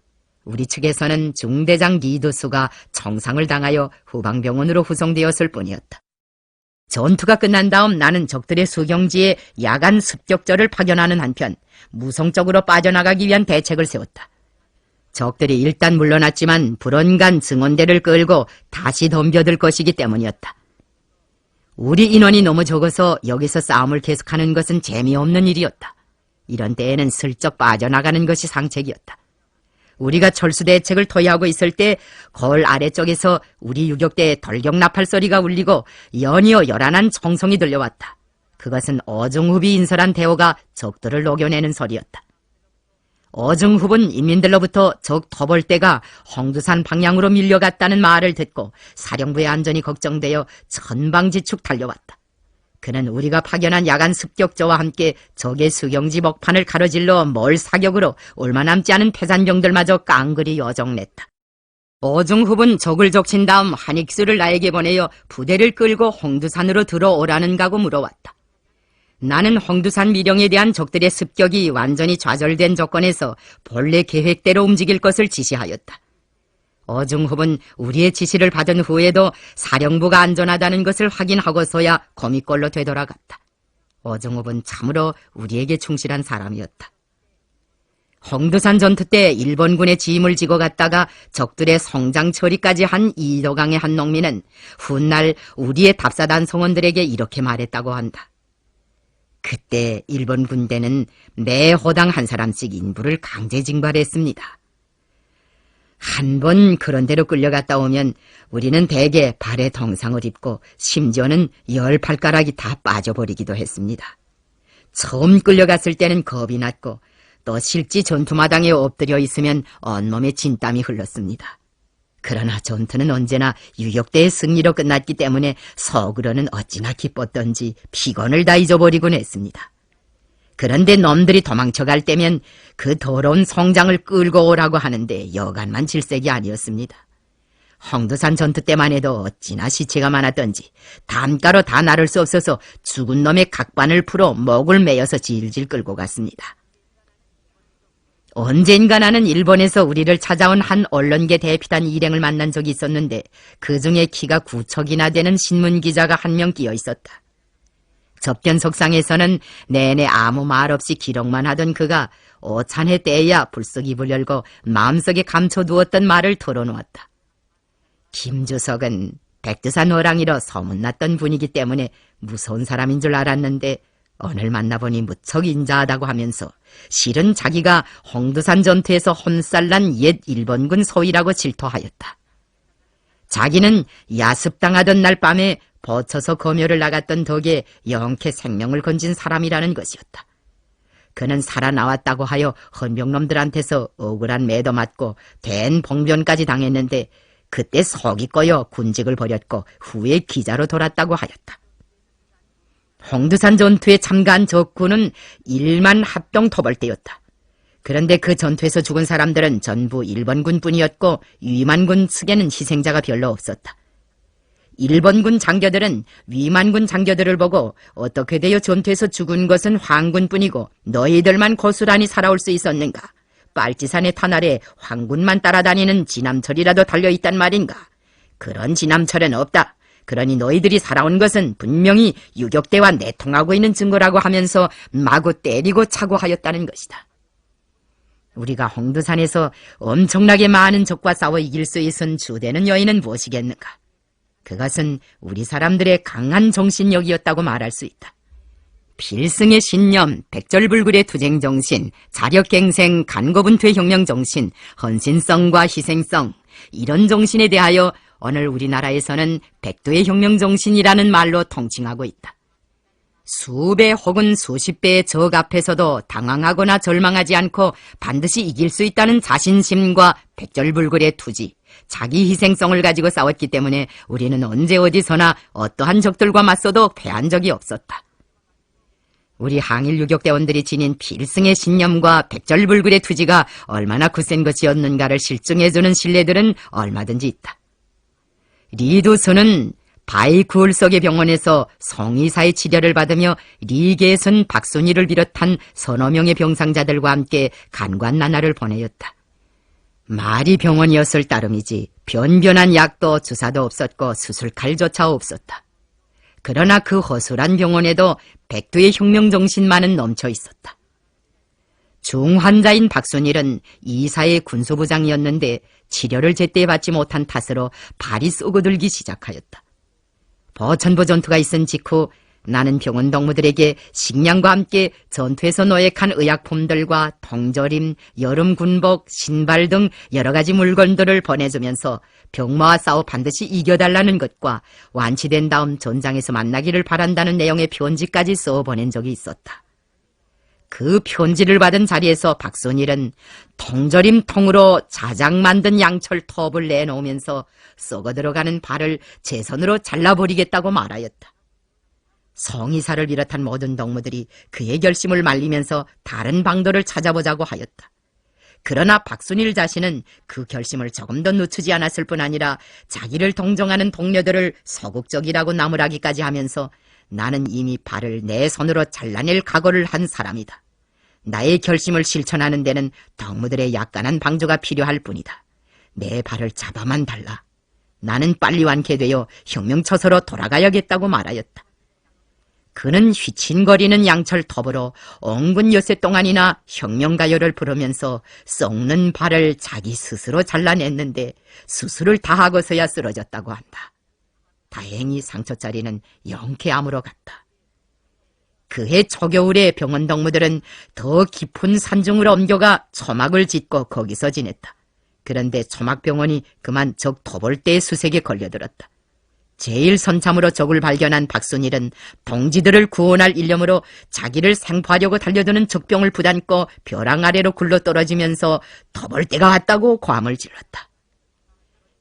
Speaker 1: 우리 측에서는 중대장 리도스가 청상을 당하여 후방병원으로 후송되었을 뿐이었다. 전투가 끝난 다음 나는 적들의 수경지에 야간 습격저를 파견하는 한편 무성적으로 빠져나가기 위한 대책을 세웠다. 적들이 일단 물러났지만 불언간 증원대를 끌고 다시 덤벼들 것이기 때문이었다. 우리 인원이 너무 적어서 여기서 싸움을 계속하는 것은 재미없는 일이었다. 이런 때에는 슬쩍 빠져나가는 것이 상책이었다. 우리가 철수 대책을 토의하고 있을 때 거울 아래쪽에서 우리 유격대의 덜격나팔 소리가 울리고 연이어 요란한 총성이 들려왔다. 그것은 어중흡이 인설한 대호가 적들을 녹여내는 소리였다. 어중흡은 인민들로부터 적 토벌대가 홍두산 방향으로 밀려갔다는 말을 듣고 사령부의 안전이 걱정되어 천방지축 달려왔다. 그는 우리가 파견한 야간 습격저와 함께 적의 수경지 먹판을 가로질러 멀 사격으로 얼마 남지 않은 패산병들마저 깡그리 여정냈다. 어중흡은 적을 적친 다음 한익수를 나에게 보내어 부대를 끌고 홍두산으로 들어오라는가고 물어왔다. 나는 홍두산 미령에 대한 적들의 습격이 완전히 좌절된 조건에서 본래 계획대로 움직일 것을 지시하였다. 어중흡은 우리의 지시를 받은 후에도 사령부가 안전하다는 것을 확인하고서야 거미꼴로 되돌아갔다. 어중흡은 참으로 우리에게 충실한 사람이었다. 홍두산 전투 때 일본군의 짐을 지고 갔다가 적들의 성장 처리까지 한 이도강의 한 농민은 훗날 우리의 답사단 성원들에게 이렇게 말했다고 한다. 그때 일본 군대는 매 호당 한 사람씩 인부를 강제 징발했습니다. 한 번 그런 데로 끌려갔다 오면 우리는 대개 발에 동상을 입고 심지어는 10발가락이 다 빠져버리기도 했습니다. 처음 끌려갔을 때는 겁이 났고 또 실지 전투마당에 엎드려 있으면 온몸에 진땀이 흘렀습니다. 그러나 전투는 언제나 유격대의 승리로 끝났기 때문에 속으로는 어찌나 기뻤던지 피곤을 다 잊어버리곤 했습니다. 그런데 놈들이 도망쳐갈 때면 그 더러운 성장을 끌고 오라고 하는데 여간만 질색이 아니었습니다. 홍두산 전투 때만 해도 어찌나 시체가 많았던지 담가로 다 나를 수 없어서 죽은 놈의 각반을 풀어 목을 매어서 질질 끌고 갔습니다. 언젠가 나는 일본에서 우리를 찾아온 한 언론계 대피단 일행을 만난 적이 있었는데 그 중에 키가 9척이나 되는 신문기자가 한 명 끼어 있었다. 접견석상에서는 내내 아무 말 없이 기록만 하던 그가 오찬회 때에야 불쑥 입을 열고 마음속에 감춰두었던 말을 털어놓았다. 김주석은 백두산 호랑이로 소문났던 분이기 때문에 무서운 사람인 줄 알았는데 오늘 만나보니 무척 인자하다고 하면서 실은 자기가 홍두산 전투에서 혼살난 옛 일본군 소위라고 질투하였다. 자기는 야습당하던 날 밤에 버쳐서 검열을 나갔던 덕에 영케 생명을 건진 사람이라는 것이었다. 그는 살아나왔다고 하여 헌병놈들한테서 억울한 매도 맞고 된 봉변까지 당했는데 그때 석이 꺼여 군직을 버렸고 후에 기자로 돌았다고 하였다. 홍두산 전투에 참가한 적군은 1만 합동 토벌대였다. 그런데 그 전투에서 죽은 사람들은 전부 일본군 뿐이었고 위만군 측에는 희생자가 별로 없었다. 일본군 장교들은 위만군 장교들을 보고 어떻게 되어 전투에서 죽은 것은 황군뿐이고 너희들만 고스란히 살아올 수 있었는가? 빨치산의 터널에 황군만 따라다니는 지남철이라도 달려있단 말인가? 그런 지남철은 없다. 그러니 너희들이 살아온 것은 분명히 유격대와 내통하고 있는 증거라고 하면서 마구 때리고 차고 하였다는 것이다. 우리가 홍두산에서 엄청나게 많은 적과 싸워 이길 수 있은 주되는 여인은 무엇이겠는가? 그것은 우리 사람들의 강한 정신력이었다고 말할 수 있다. 필승의 신념, 백절불굴의 투쟁정신, 자력갱생, 간거분투의 혁명정신, 헌신성과 희생성, 이런 정신에 대하여 오늘 우리나라에서는 백두의 혁명정신이라는 말로 통칭하고 있다. 수배 혹은 수십 배의 적 앞에서도 당황하거나 절망하지 않고 반드시 이길 수 있다는 자신심과 백절불굴의 투지, 자기 희생성을 가지고 싸웠기 때문에 우리는 언제 어디서나 어떠한 적들과 맞서도 패한 적이 없었다. 우리 항일 유격대원들이 지닌 필승의 신념과 백절불굴의 투지가 얼마나 굳센 것이었는가를 실증해주는 신뢰들은 얼마든지 있다. 리두스는 바이쿠울석의 병원에서 성의사의 치료를 받으며 리계선 박순희를 비롯한 서너 명의 병상자들과 함께 간관나날을 보내었다. 말이 병원이었을 따름이지 변변한 약도 주사도 없었고 수술칼조차 없었다. 그러나 그 허술한 병원에도 백두의 혁명정신만은 넘쳐 있었다. 중환자인 박순일은 이사의 군수부장이었는데 치료를 제때 받지 못한 탓으로 발이 쏘고들기 시작하였다. 보천부 전투가 있은 직후 나는 병원 동무들에게 식량과 함께 전투에서 노획한 의약품들과 통조림, 여름 군복, 신발 등 여러 가지 물건들을 보내주면서 병마와 싸워 반드시 이겨달라는 것과 완치된 다음 전장에서 만나기를 바란다는 내용의 편지까지 써 보낸 적이 있었다. 그 편지를 받은 자리에서 박순일은 통조림 통으로 자작 만든 양철 톱을 내놓으면서 썩어 들어가는 발을 제 손으로 잘라버리겠다고 말하였다. 성의사를 비롯한 모든 동무들이 그의 결심을 말리면서 다른 방도를 찾아보자고 하였다. 그러나 박순일 자신은 그 결심을 조금 더 늦추지 않았을 뿐 아니라 자기를 동정하는 동료들을 소극적이라고 나무라기까지 하면서 나는 이미 발을 내 손으로 잘라낼 각오를 한 사람이다. 나의 결심을 실천하는 데는 동무들의 약간한 방조가 필요할 뿐이다. 내 발을 잡아만 달라. 나는 빨리 완쾌되어 혁명처소로 돌아가야겠다고 말하였다. 그는 휘친거리는 양철톱으로 엉근 여세 동안이나 혁명가요를 부르면서 썩는 발을 자기 스스로 잘라냈는데 수술을 다 하고서야 쓰러졌다고 한다. 다행히 상처자리는 영케 암으로 갔다. 그해 초겨울에 병원 동무들은 더 깊은 산중으로 옮겨가 초막을 짓고 거기서 지냈다. 그런데 초막병원이 그만 적 토벌대의 수색에 걸려들었다. 제일 선참으로 적을 발견한 박순일은 동지들을 구원할 일념으로 자기를 생포하려고 달려드는 적병을 부담고 벼랑 아래로 굴러떨어지면서 토벌대가 왔다고 고함을 질렀다.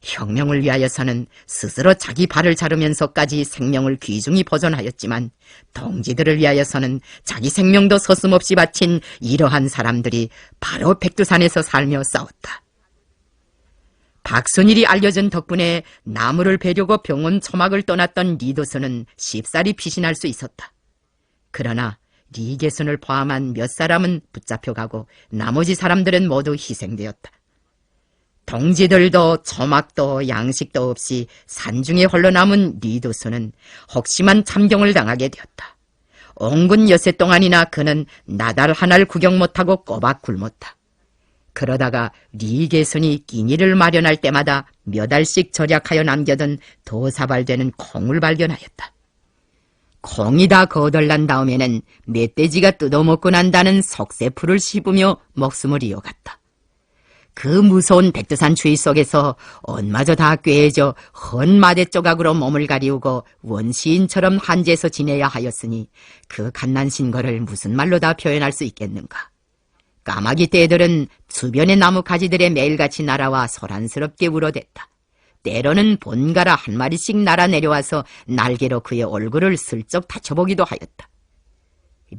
Speaker 1: 혁명을 위하여서는 스스로 자기 발을 자르면서까지 생명을 귀중히 보존하였지만 동지들을 위하여서는 자기 생명도 서슴없이 바친 이러한 사람들이 바로 백두산에서 살며 싸웠다. 박순일이 알려준 덕분에 나무를 베려고 병원 초막을 떠났던 리도스는 쉽사리 피신할 수 있었다. 그러나 리계순을 포함한 몇 사람은 붙잡혀가고 나머지 사람들은 모두 희생되었다. 동지들도 초막도 양식도 없이 산중에 홀로 남은 리도스는 혹심한 참경을 당하게 되었다. 옹군 여세 동안이나 그는 나달 하나를 구경 못하고 꼬박 굶었다. 그러다가 리계순이 끼니를 마련할 때마다 몇 알씩 절약하여 남겨둔 도사발되는 콩을 발견하였다. 콩이 다 거덜난 다음에는 멧돼지가 뜯어먹고 난다는 석쇠풀을 씹으며 목숨을 이어갔다. 그 무서운 백두산 추위 속에서 옷마저 다 꿰져 헌 마대 조각으로 몸을 가리우고 원시인처럼 한지에서 지내야 하였으니 그 갓난 신거를 무슨 말로 다 표현할 수 있겠는가. 까마귀 떼들은 주변의 나무 가지들에 매일같이 날아와 소란스럽게 울어댔다. 때로는 본가라 한 마리씩 날아 내려와서 날개로 그의 얼굴을 슬쩍 다쳐보기도 하였다.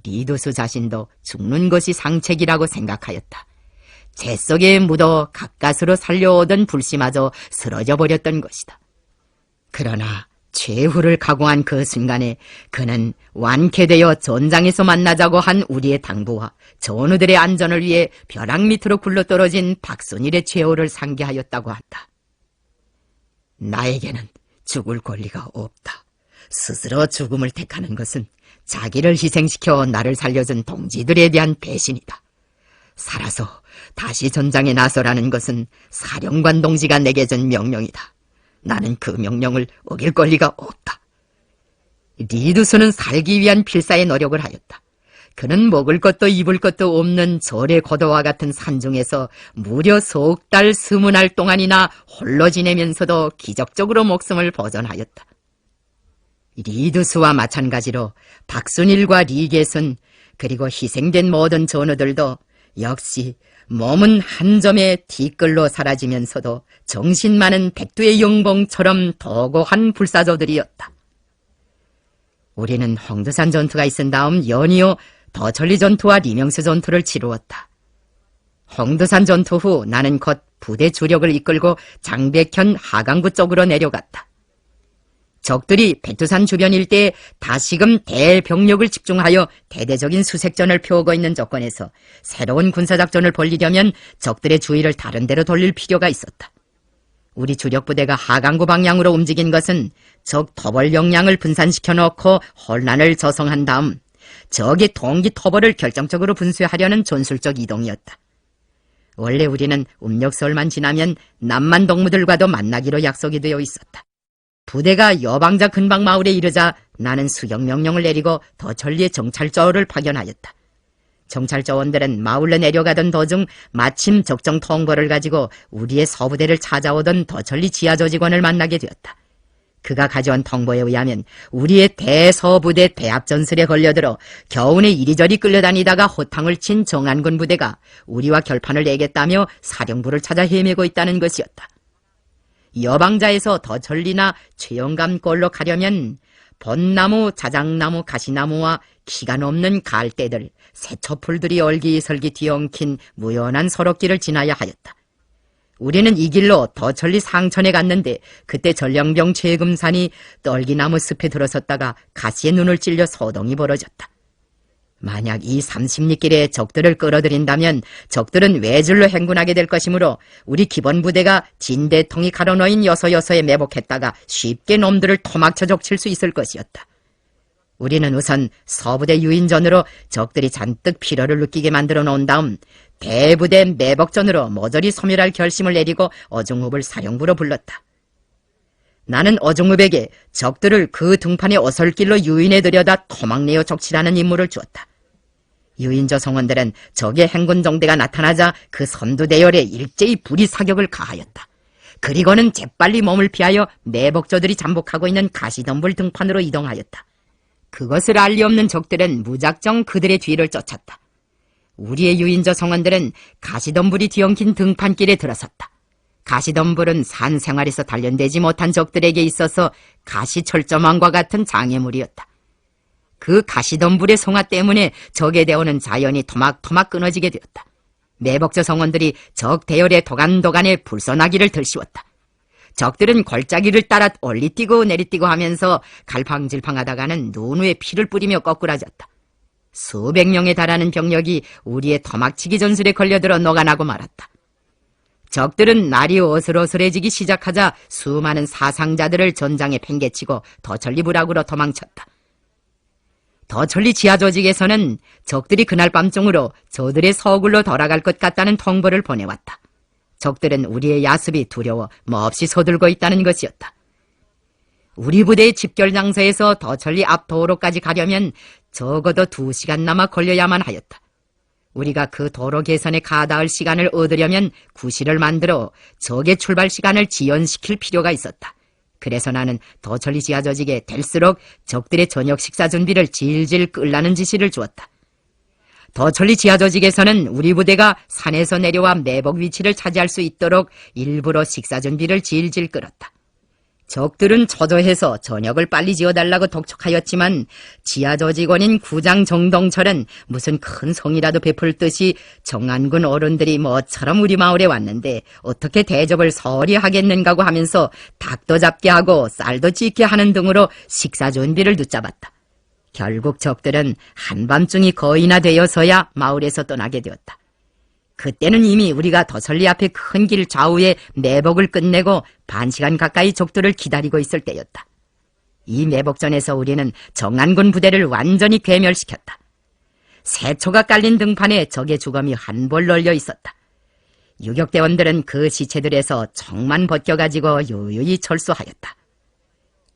Speaker 1: 리두스 자신도 죽는 것이 상책이라고 생각하였다. 재 속에 묻어 가까스로 살려오던 불씨마저 쓰러져 버렸던 것이다. 그러나 최후를 각오한 그 순간에 그는 완쾌되어 전장에서 만나자고 한 우리의 당부와 전우들의 안전을 위해 벼락 밑으로 굴러떨어진 박순일의 최후를 상기하였다고 한다. 나에게는 죽을 권리가 없다. 스스로 죽음을 택하는 것은 자기를 희생시켜 나를 살려준 동지들에 대한 배신이다. 살아서 다시 전장에 나서라는 것은 사령관 동지가 내게 준 명령이다. 나는 그 명령을 어길 권리가 없다. 리두스는 살기 위한 필사의 노력을 하였다. 그는 먹을 것도 입을 것도 없는 절의 고도와 같은 산중에서 무려 석 달 20날 동안이나 홀로 지내면서도 기적적으로 목숨을 보존하였다. 리두스와 마찬가지로 박순일과 리겟은 그리고 희생된 모든 전우들도 역시 몸은 한 점의 티끌로 사라지면서도 정신만은 백두의 영봉처럼 도고한 불사조들이었다. 우리는 홍두산 전투가 있은 다음 연이어 더천리 전투와 리명스 전투를 치루었다. 홍두산 전투 후 나는 곧 부대 주력을 이끌고 장백현 하강구 쪽으로 내려갔다. 적들이 백두산 주변 일대에 다시금 대병력을 집중하여 대대적인 수색전을 펴오고 있는 조건에서 새로운 군사작전을 벌이려면 적들의 주의를 다른 데로 돌릴 필요가 있었다. 우리 주력부대가 하강구 방향으로 움직인 것은 적 터벌 역량을 분산시켜 놓고 혼란을 조성한 다음 적의 동기 터벌을 결정적으로 분쇄하려는 전술적 이동이었다. 원래 우리는 음력서울만 지나면 남만 동무들과도 만나기로 약속이 되어 있었다. 부대가 여방자 근방 마을에 이르자 나는 수경 명령을 내리고 더천리의 정찰조를 파견하였다. 정찰조원들은 마을로 내려가던 도중 마침 적정 통보를 가지고 우리의 서부대를 찾아오던 더천리 지하조직원을 만나게 되었다. 그가 가져온 통보에 의하면 우리의 대서부대 대합전술에 걸려들어 겨우내 이리저리 끌려다니다가 호탕을 친 정안군 부대가 우리와 결판을 내겠다며 사령부를 찾아 헤매고 있다는 것이었다. 여방자에서 더천리나 최영감골로 가려면 벚나무, 자작나무, 가시나무와 키가 넘는 갈대들, 새초풀들이 얼기설기 뒤엉킨 무연한 서럭길을 지나야 하였다. 우리는 이 길로 더천리 상천에 갔는데 그때 전령병 최금산이 떨기나무 숲에 들어섰다가 가시에 눈을 찔려 소동이 벌어졌다. 만약 이 30리길에 적들을 끌어들인다면 적들은 외줄로 행군하게 될 것이므로 우리 기본부대가 진대통이 가로놓인 여서여서에 매복했다가 쉽게 놈들을 토막쳐 족칠 수 있을 것이었다. 우리는 우선 서부대 유인전으로 적들이 잔뜩 피로를 느끼게 만들어 놓은 다음 대부대 매복전으로 모조리 소멸할 결심을 내리고 어중읍을 사령부로 불렀다. 나는 어중읍에게 적들을 그 등판의 어설길로 유인해 들여다 토막내어 적치라는 임무를 주었다. 유인저 성원들은 적의 행군 정대가 나타나자 그 선두대열에 일제히 불의 사격을 가하였다. 그리고는 재빨리 몸을 피하여 매복저들이 잠복하고 있는 가시덤불 등판으로 이동하였다. 그것을 알리 없는 적들은 무작정 그들의 뒤를 쫓았다. 우리의 유인저 성원들은 가시덤불이 뒤엉킨 등판길에 들어섰다. 가시덤불은 산 생활에서 단련되지 못한 적들에게 있어서 가시철조망과 같은 장애물이었다. 그 가시덤불의 송아 때문에 적의 대오는 자연히 토막토막 끊어지게 되었다. 매복저 성원들이 적 대열의 도간도간에 불쏘나기를 들씌웠다. 적들은 골짜기를 따라 올리뛰고 내리뛰고 하면서 갈팡질팡하다가는 눈 위에 피를 뿌리며 거꾸라졌다. 수백 명에 달하는 병력이 우리의 토막치기 전술에 걸려들어 녹아나고 말았다. 적들은 날이 어슬어슬해지기 시작하자 수많은 사상자들을 전장에 팽개치고 더천리 부락으로 도망쳤다. 더천리 지하조직에서는 적들이 그날 밤중으로 저들의 서굴로 돌아갈 것 같다는 통보를 보내왔다. 적들은 우리의 야습이 두려워 몹시 서둘고 있다는 것이었다. 우리 부대의 집결 장소에서 더천리 앞 도로까지 가려면 적어도 2시간 남아 걸려야만 하였다. 우리가 그 도로 개선에 가다할 시간을 얻으려면 구실을 만들어 적의 출발 시간을 지연시킬 필요가 있었다. 그래서 나는 도천리 지하 조직에 될수록 적들의 저녁 식사 준비를 질질 끌라는 지시를 주었다. 도천리 지하 조직에서는 우리 부대가 산에서 내려와 매복 위치를 차지할 수 있도록 일부러 식사 준비를 질질 끌었다. 적들은 초조해서 저녁을 빨리 지어달라고 독촉하였지만 지하 조직원인 구장 정동철은 무슨 큰 성이라도 베풀 듯이 정안군 어른들이 뭐처럼 우리 마을에 왔는데 어떻게 대접을 서리 하겠는가고 하면서 닭도 잡게 하고 쌀도 찢게 하는 등으로 식사 준비를 늦잡았다. 결국 적들은 한밤중이 거의나 되어서야 마을에서 떠나게 되었다. 그때는 이미 우리가 도천리 앞에 큰 길 좌우에 매복을 끝내고 반시간 가까이 적들을 기다리고 있을 때였다. 이 매복전에서 우리는 정안군 부대를 완전히 괴멸시켰다. 새초가 깔린 등판에 적의 주검이 한볼 널려 있었다. 유격대원들은 그 시체들에서 총만 벗겨가지고 유유히 철수하였다.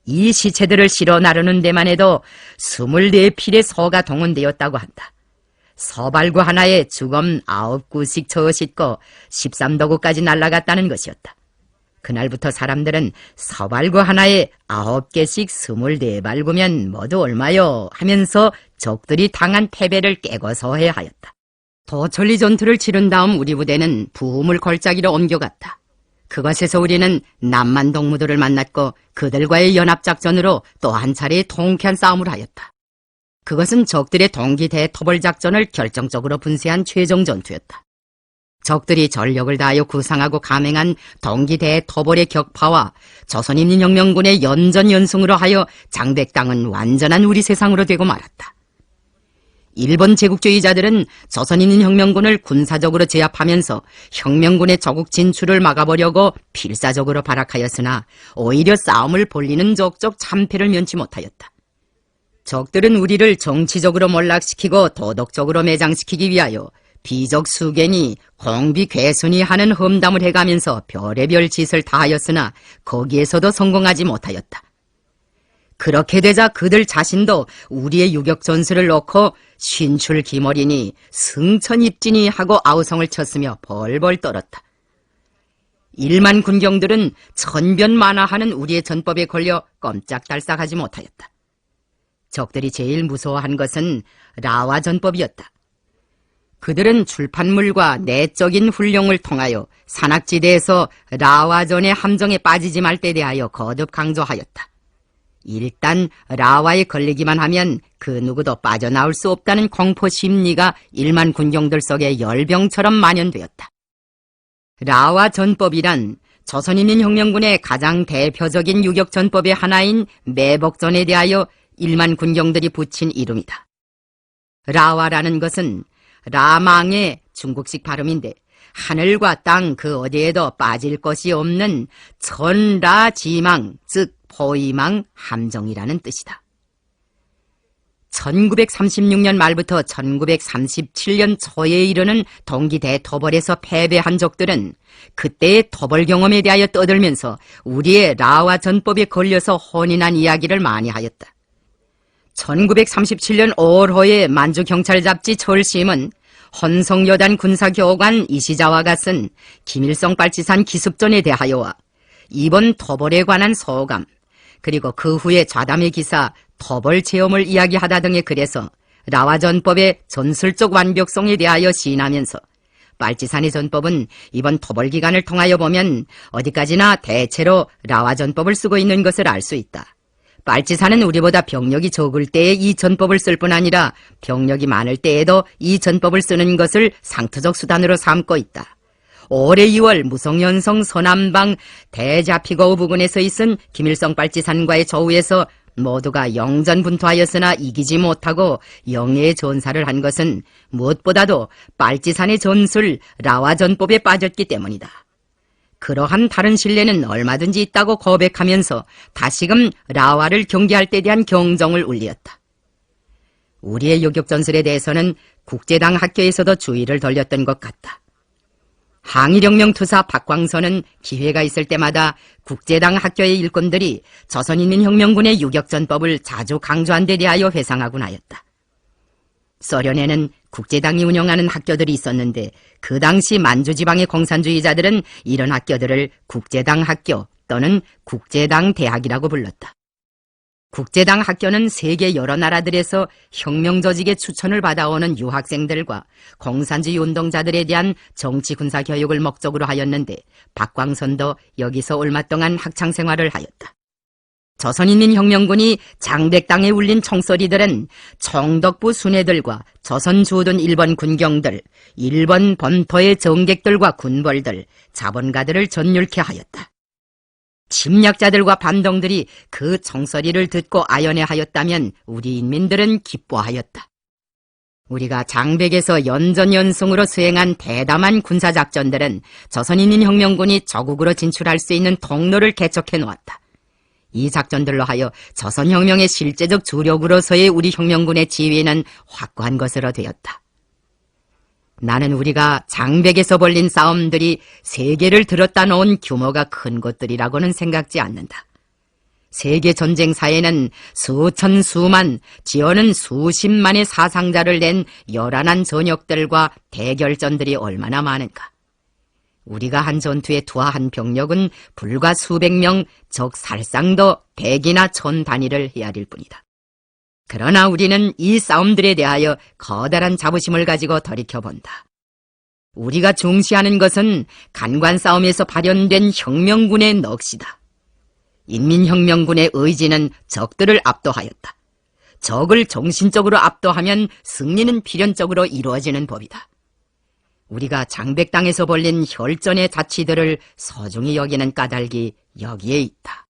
Speaker 1: 이 시체들을 실어 나르는 데만 해도 24필의 소가 동원되었다고 한다. 서발구 하나에 주검 9구씩 저어 싣고 13도구까지 날아갔다는 것이었다. 그날부터 사람들은 서발구 하나에 9개씩 24발구면 모두 얼마요 하면서 적들이 당한 패배를 깨고서해 하였다. 도천리 전투를 치른 다음 우리 부대는 부음을 골짜기로 옮겨갔다. 그것에서 우리는 남만 동무들을 만났고 그들과의 연합작전으로 또 한 차례 통쾌한 싸움을 하였다. 그것은 적들의 동기 대토벌 작전을 결정적으로 분쇄한 최종 전투였다. 적들이 전력을 다하여 구상하고 감행한 동기 대토벌의 격파와 조선인민혁명군의 연전연승으로 하여 장백당은 완전한 우리 세상으로 되고 말았다. 일본 제국주의자들은 조선인민혁명군을 군사적으로 제압하면서 혁명군의 조국 진출을 막아보려고 필사적으로 발악하였으나 오히려 싸움을 벌리는 족족 참패를 면치 못하였다. 적들은 우리를 정치적으로 몰락시키고 도덕적으로 매장시키기 위하여 비적 수견이 공비 괴순이 하는 험담을 해가면서 별의별 짓을 다하였으나 거기에서도 성공하지 못하였다. 그렇게 되자 그들 자신도 우리의 유격 전술을 놓고 신출기몰이니 승천입진이 하고 아우성을 쳤으며 벌벌 떨었다. 일만 군경들은 천변만화하는 우리의 전법에 걸려 꼼짝달싹하지 못하였다. 적들이 제일 무서워한 것은 라와 전법이었다. 그들은 출판물과 내적인 훈령을 통하여 산악지대에서 라와전의 함정에 빠지지 말 때 대하여 거듭 강조하였다. 일단 라와에 걸리기만 하면 그 누구도 빠져나올 수 없다는 공포 심리가 일만 군경들 속에 열병처럼 만연되었다. 라와 전법이란 조선인민혁명군의 가장 대표적인 유격 전법의 하나인 매복전에 대하여 일만 군경들이 붙인 이름이다. 라와라는 것은 라망의 중국식 발음인데 하늘과 땅 그 어디에도 빠질 것이 없는 전라지망, 즉 포위망 함정이라는 뜻이다. 1936년 말부터 1937년 초에 이르는 동기 대토벌에서 패배한 적들은 그때의 토벌 경험에 대하여 떠들면서 우리의 라와 전법에 걸려서 혼인한 이야기를 많이 하였다. 1937년 5월호의 만주경찰 잡지 철심은 헌성여단 군사교관 이시자와가 쓴 김일성 빨치산 기습전에 대하여와 이번 토벌에 관한 소감, 그리고 그 후에 좌담의 기사 토벌 체험을 이야기하다 등의 글에서 라와 전법의 전술적 완벽성에 대하여 시인하면서 빨치산의 전법은 이번 토벌 기간을 통하여 보면 어디까지나 대체로 라와 전법을 쓰고 있는 것을 알 수 있다. 빨치산은 우리보다 병력이 적을 때에 이 전법을 쓸 뿐 아니라 병력이 많을 때에도 이 전법을 쓰는 것을 상투적 수단으로 삼고 있다. 올해 2월 무성연성 서남방 대자피거우 부근에서 있은 김일성 빨치산과의 조우에서 모두가 영전분투하였으나 이기지 못하고 영예의 전사를 한 것은 무엇보다도 빨치산의 전술 라와 전법에 빠졌기 때문이다. 그러한 다른 신뢰는 얼마든지 있다고 고백하면서 다시금 라와를 경계할 때에 대한 경종을 울리었다. 우리의 요격전술에 대해서는 국제당 학교에서도 주의를 돌렸던 것 같다. 항일혁명투사 박광선은 기회가 있을 때마다 국제당 학교의 일꾼들이 조선인민혁명군의 유격전법을 자주 강조한 데 대하여 회상하곤 하였다. 소련에는 국제당이 운영하는 학교들이 있었는데 그 당시 만주지방의 공산주의자들은 이런 학교들을 국제당 학교 또는 국제당 대학이라고 불렀다. 국제당 학교는 세계 여러 나라들에서 혁명 조직의 추천을 받아오는 유학생들과 공산주의 운동자들에 대한 정치 군사 교육을 목적으로 하였는데 박광선도 여기서 얼마 동안 학창 생활을 하였다. 조선인민혁명군이 장백당에 울린 총소리들은 총독부 순회들과 조선 주둔 일본 군경들, 일본 본토의 정객들과 군벌들, 자본가들을 전율케 하였다. 침략자들과 반동들이 그 총소리를 듣고 아연해하였다면 우리 인민들은 기뻐하였다. 우리가 장백에서 연전연승으로 수행한 대담한 군사작전들은 조선인민혁명군이 조국으로 진출할 수 있는 통로를 개척해 놓았다. 이 작전들로 하여 조선혁명의 실제적 주력으로서의 우리 혁명군의 지위는 확고한 것으로 되었다. 나는 우리가 장백에서 벌린 싸움들이 세계를 들었다 놓은 규모가 큰 것들이라고는 생각지 않는다. 세계전쟁사에는 수천 수만, 지어는 수십만의 사상자를 낸 요란한 전역들과 대결전들이 얼마나 많은가. 우리가 한 전투에 투하한 병력은 불과 수백 명, 적 살상도 백이나 천 단위를 헤아릴 뿐이다. 그러나 우리는 이 싸움들에 대하여 커다란 자부심을 가지고 돌이켜본다. 우리가 중시하는 것은 간관 싸움에서 발현된 혁명군의 넋이다. 인민혁명군의 의지는 적들을 압도하였다. 적을 정신적으로 압도하면 승리는 필연적으로 이루어지는 법이다. 우리가 장백당에서 벌린 혈전의 자치들을 소중히 여기는 까닭이 여기에 있다.